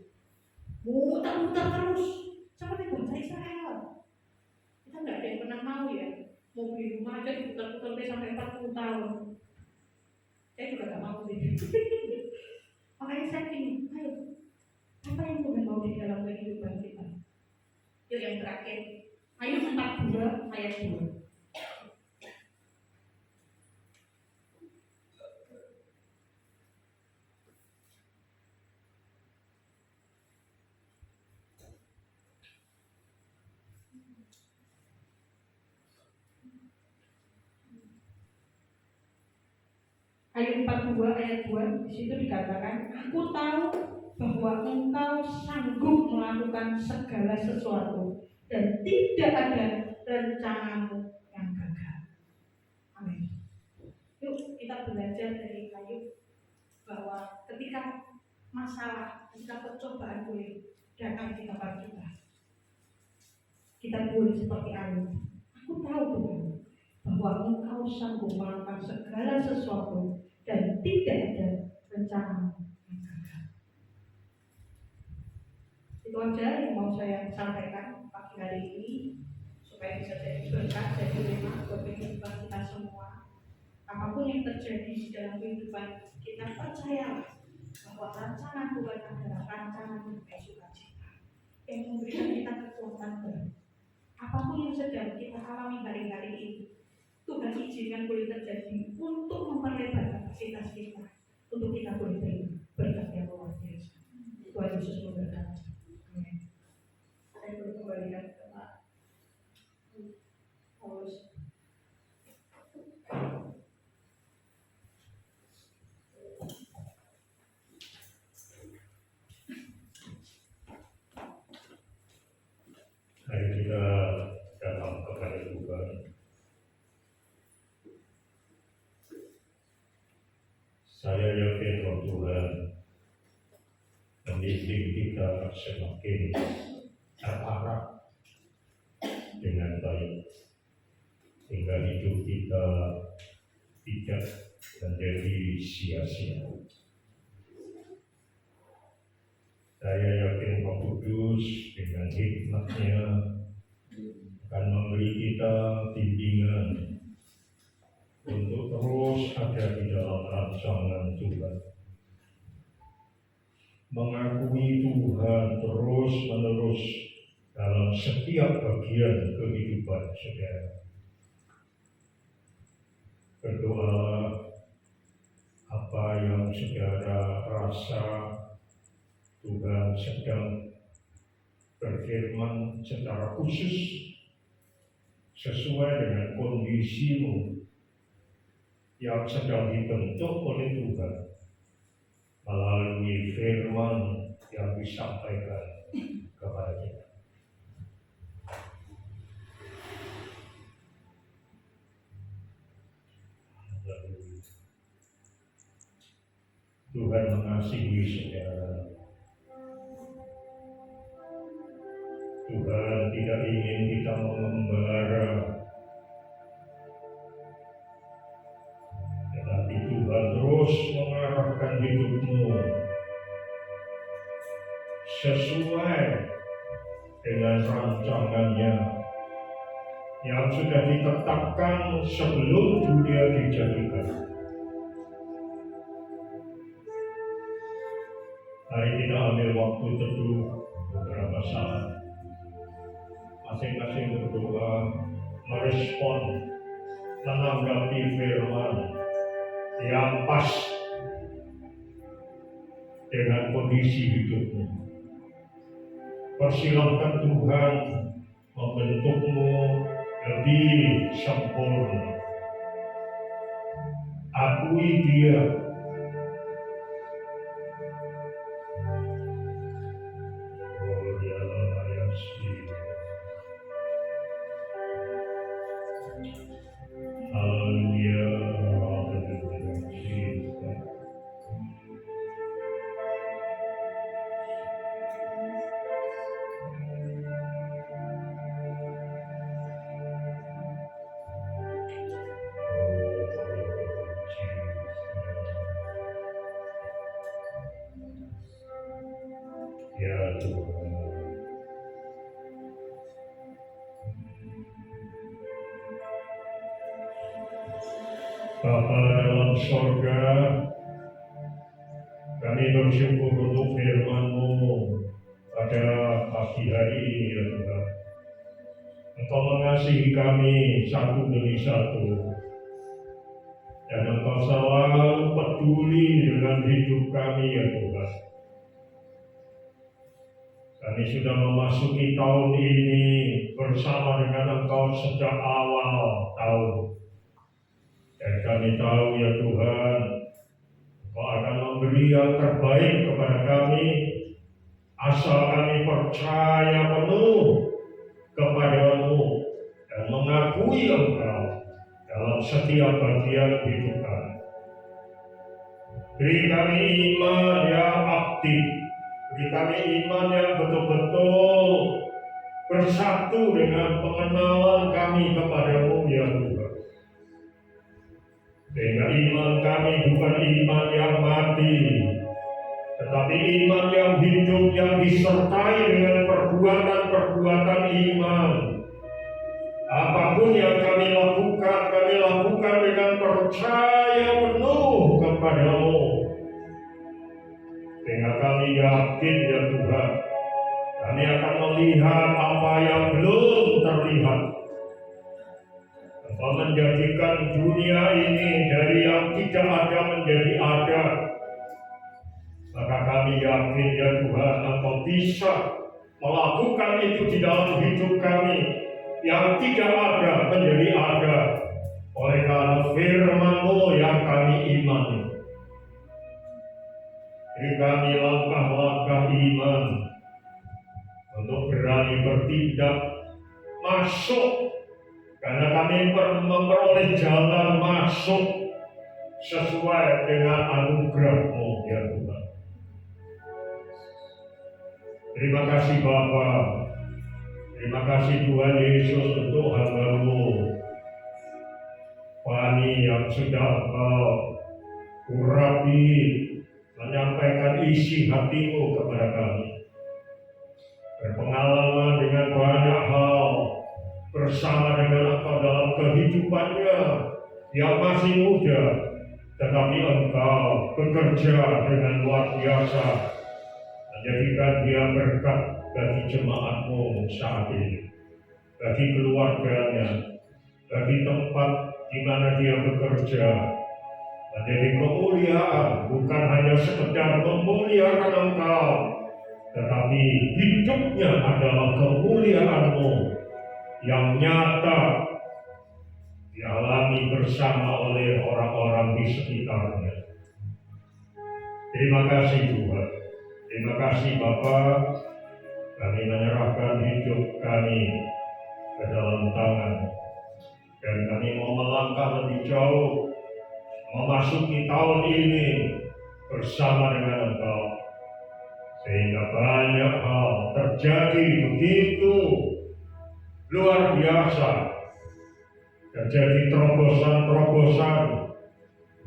[SPEAKER 3] Muter-muter terus, seperti bangsa Israel. Kita nggak ada yang pernah mau ya, mau beli rumah aja diputar-putar sampai 40 tahun. Saya juga nggak mau sih. Makanya saya ingin, ayo, apa yang Tuhan mau di dalam kehidupan kita? Yuk yang terakhir, Ayub 42 ayat 2. Ayat 42 ayat 2 di situ dikatakan, aku tahu bahwa engkau sanggup melakukan segala sesuatu dan tidak ada rencanamu yang gagal. Amin. Yuk kita belajar dari Ayub bahwa ketika masalah, ketika percobaan boleh datang di tempat kita boleh seperti Ayub. Aku tahu Tuhan bahwa engkau sanggup melakukan segala sesuatu dan tidak ada rencana yang gagal. Itu aja yang mau saya sampaikan pagi hari ini supaya bisa jadi berkat, jadi rema buat kehidupan kita semua. Apapun yang terjadi di dalam kehidupan kita, percayalah bahwa rancangan Tuhan adalah rancangan yang sukacita yang memberikan kita kekuatan baru. Apapun yang sedang kita alami hari-hari ini, Tuhan izinkan boleh terjadi untuk memperlebar kapasitas kita, untuk kita boleh terima berkat yang luar biasa. Tuhan Yesus memberkati. Amin. Saya boleh kembalikan ke Pak Paulus.
[SPEAKER 1] Mari kita datang kepada Tuhan. Saya yakin bahwa Tuhan mendidik kita semakin terarah dengan baik, sehingga hidup kita tidak menjadi sia-sia. Saya yakin Roh Kudus dengan hikmat-Nya akan memberi kita bimbingan untuk terus ada di dalam rancangan Tuhan, mengakui Tuhan terus-menerus dalam setiap bagian kehidupan saudara. Berdoa apa yang saudara rasa Tuhan sedang berfirman secara khusus sesuai dengan kondisimu yang sedang dibentuk oleh Tuhan melalui firman yang disampaikan kepada kita. Tuhan mengasihi saudara. Tuhan tidak ingin kita mengembara sesuai dengan rancangannya yang sudah ditetapkan sebelum dunia dijadikan. Mari kita ambil waktu teduh beberapa saat, masing-masing berdoa, merespon, menanggapi firman yang pas dengan kondisi hidupmu. Persilahkan Tuhan membentukmu lebih sempurna. Akui Dia. Haleluya. Ya Tuhan. Bapa dalam sorga, kami bersyukur untuk firman-Mu pada pagi hari ini ya Tuhan. Engkau mengasihi kami satu demi satu, dan Engkau selalu peduli dengan hidup kami ya Tuhan. Kami sudah memasuki tahun ini bersama dengan Engkau sejak awal tahun. Dan kami tahu ya Tuhan, Engkau akan memberi yang terbaik kepada kami, asal kami percaya penuh kepada-Mu dan mengakui Engkau dalam setiap bagian hidup kami. Beri kami iman yang aktif, beri kami iman yang betul-betul bersatu dengan pengenalan kami kepada-Mu ya Tuhan. Sehingga iman kami bukan iman yang mati, tetapi iman yang hidup, yang disertai dengan perbuatan-perbuatan iman. Apapun yang kami lakukan dengan percaya penuh kepada-Mu. Sehingga kami yakin ya Tuhan, kami akan melihat apa yang belum terlihat. Engkau menjadikan dunia ini dari yang tidak ada menjadi ada. Maka kami yakin ya Tuhan, Engkau bisa melakukan itu di dalam hidup kami. Yang tidak ada menjadi ada oleh karena firman-Mu yang kami imani. Beri kami langkah-langkah iman untuk berani bertindak masuk, karena kami memperoleh jalan masuk sesuai dengan anugerah-Mu ya Tuhan. Terima kasih Bapa. Terima kasih Tuhan Yesus untuk hamba-Mu Fani yang sudah Engkau urapi, menyampaikan isi hati-Mu kepada kami. Berpengalaman dengan banyak hal bersama dengan Engkau dalam kehidupannya yang masih muda, tetapi Engkau bekerja dengan luar biasa, menjadikan dia berkat bagi jemaat-Mu saat ini, bagi keluarganya, bagi tempat di mana dia bekerja, menjadi kemuliaan, bukan hanya sekedar memuliakan Engkau, tetapi hidupnya adalah kemuliaan-Mu yang nyata dialami bersama oleh orang-orang di sekitarnya. Terima kasih Tuhan. Terima kasih Bapa. Kami menyerahkan hidup kami ke dalam tangan, dan kami mau melangkah lebih jauh, memasuki tahun ini bersama dengan Engkau, sehingga banyak hal terjadi begitu luar biasa, terjadi terobosan-terobosan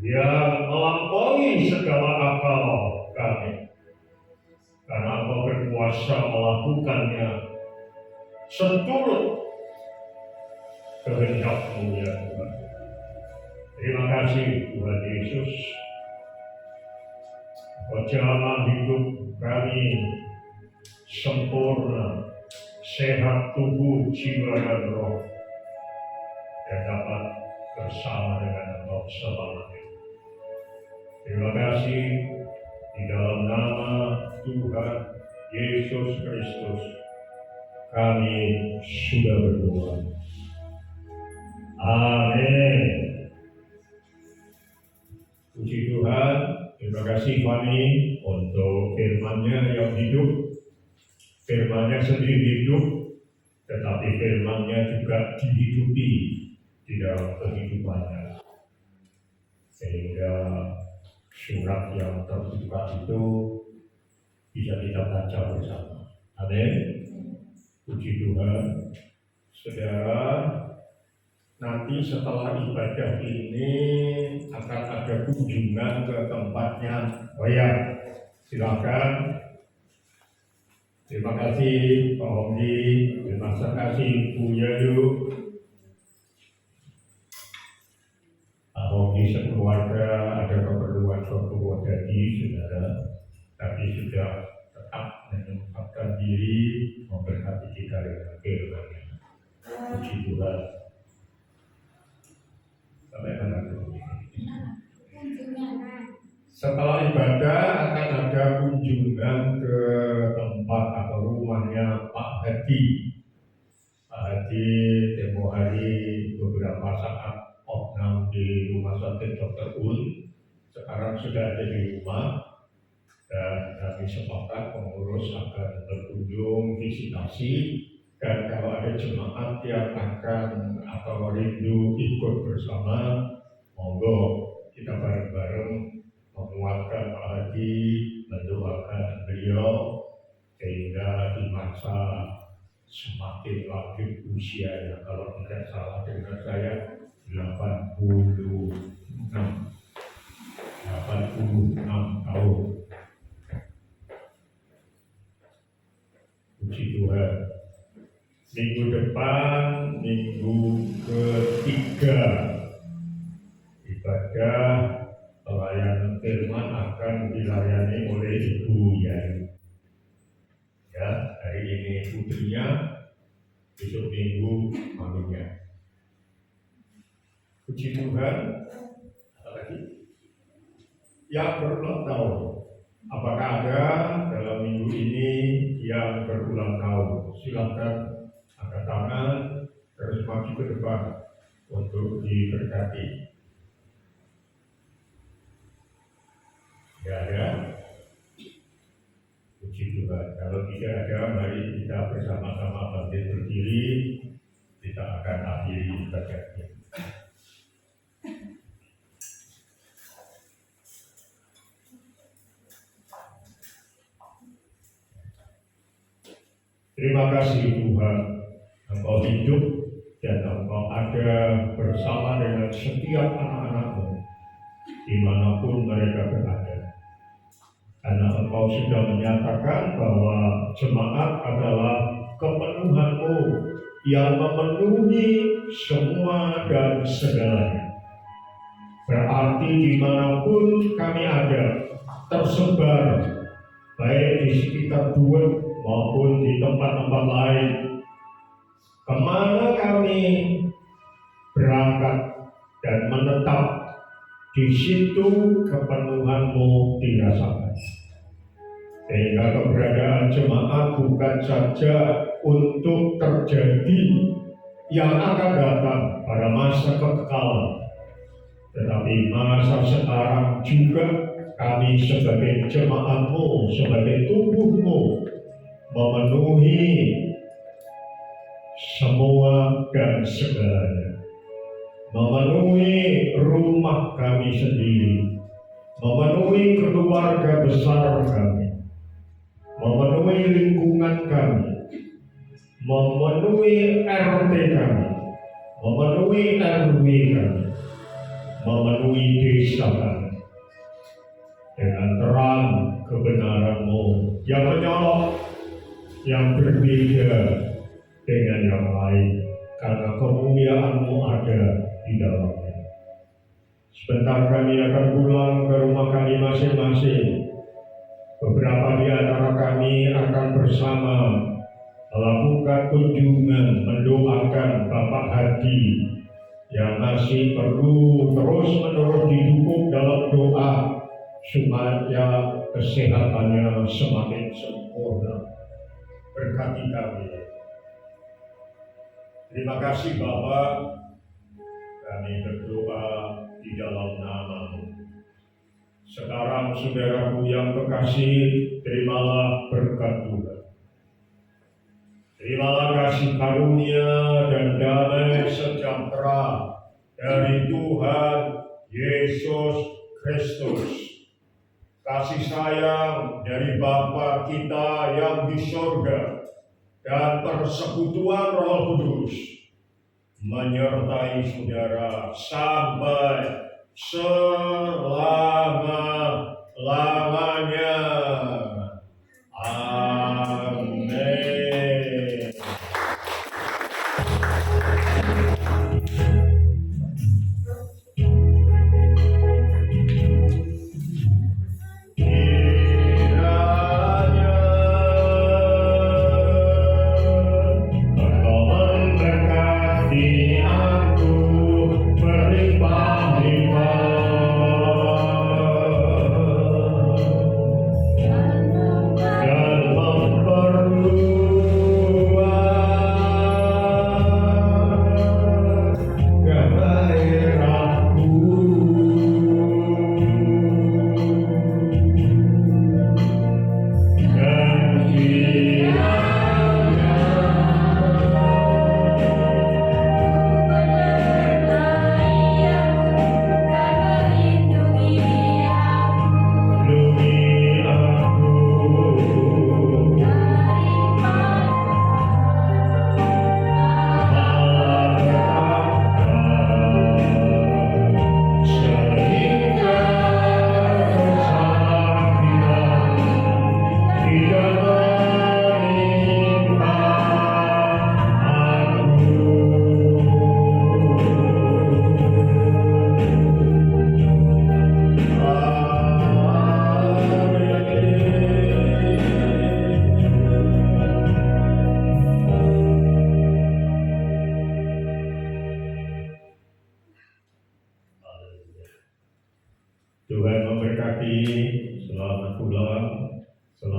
[SPEAKER 1] yang melampaui segala akal kami, karena Engkau berkuasa berkuasa melakukannya seturut kehendak-Mu ya Tuhan. Terima kasih Tuhan Yesus. Perjalanan hidup kami sempurna, sehat tubuh, jiwa dan roh, dan dapat bersama dengan Engkau selamanya. Terima kasih di dalam nama Tuhan Yesus Kristus kami sudah berdoa. Amin. Puji Tuhan. Terima kasih Fani untuk firman-Nya yang hidup. Firman-Nya sendiri hidup, tetapi firman-Nya juga dihidupi di dalam kehidupannya. Sehingga surat yang terbuka itu bisa kita baca bersama. Amin. Puji Tuhan. Saudara, nanti setelah ibadah ini akan ada kunjungan ke tempatnya. Oh ya, silakan. Terima kasih Pak Homdi, terima kasih Bu Yayu. Pak Homdi sekeluarga ada keperluan jadi saudara, tapi sudah tetap menyempatkan diri memberkati kita dengan firman-Nya. Puji Tuhan. Setelah ibadah akan ada kunjungan ke tempat atau rumahnya Pak Hadi. Pak Hadi tempo hari beberapa saat opnam di rumah sakit Dr. Un. Sekarang sudah ada di rumah dan kami sepakat pengurus akan berkunjung visitasi. Dan kalau ada jemaat yang akan atau rindu ikut bersama, monggo kita bareng-bareng menguatkan Pak Haji, mendoakan beliau sehingga di masa semakin lanjut usianya, kalau tidak salah dengan saya 86 tahun. Puji Tuhan. Minggu depan, minggu ketiga ibadah pelayanan firman akan dilayani oleh Ibu Yayu. Ya, hari ini putrinya, besok minggu maminya. Puji Tuhan. Apa lagi? Yang berulang tahun. Apakah ada dalam minggu ini yang berulang tahun? Silakan angkat tangan, terus maju ke depan untuk diberkati. Tidak ada? Puji Tuhan. Kalau tidak ada, mari kita bersama-sama bangkit berdiri. Kita akan akhiri ibadah ini. Terima kasih Tuhan, Engkau hidup dan Engkau ada bersama dengan setiap anak-anak-Mu dimanapun mereka berada. Karena Engkau sudah menyatakan bahwa jemaat adalah kepenuhan-Mu yang memenuhi semua dan segalanya. Berarti dimanapun kami ada, tersebar baik di sekitar Duet maupun di tempat-tempat lain, kemana kami berangkat dan menetap, di situ kepenuhan-Mu dirasakan. Sehingga keberadaan jemaat bukan saja untuk terjadi yang akan datang pada masa kekekalan, tetapi masa sekarang juga kami sebagai jemaat-Mu, sebagai tubuh-Mu, memenuhi semua dan segalanya, memenuhi rumah kami sendiri, memenuhi keluarga besar kami, memenuhi lingkungan kami, memenuhi RT kami, memenuhi RW kami, memenuhi desa kami dengan terang kebenaran-Mu yang menyolok yang berbeda dengan yang lain, karena kemuliaan-Mu ada di dalamnya. Sebentar kami akan pulang ke rumah kami masing-masing. Beberapa di antara kami akan bersama melakukan kunjungan, mendoakan Bapak Hadi yang masih perlu terus-menerus didukung dalam doa supaya kesehatannya semakin sempurna. Berkati kami. Terima kasih Bapak, kami berdoa di dalam nama-Mu. Sekarang saudaraku yang kekasih, terimalah berkat Tuhan. Terimalah kasih karunia dan damai sejahtera dari Tuhan Yesus Kristus. Kasih sayang dari Bapa kita yang di surga dan persekutuan Roh Kudus menyertai saudara sampai selama-lamanya. Amin. Kiranya Engkau memberkati aku berlimpah-limpah dan memperluas gairahku. Dan kiranya lindungi aku sehingga kesakitan tidak menimpa Tuhan memberkati. Selamat pulang. Selamat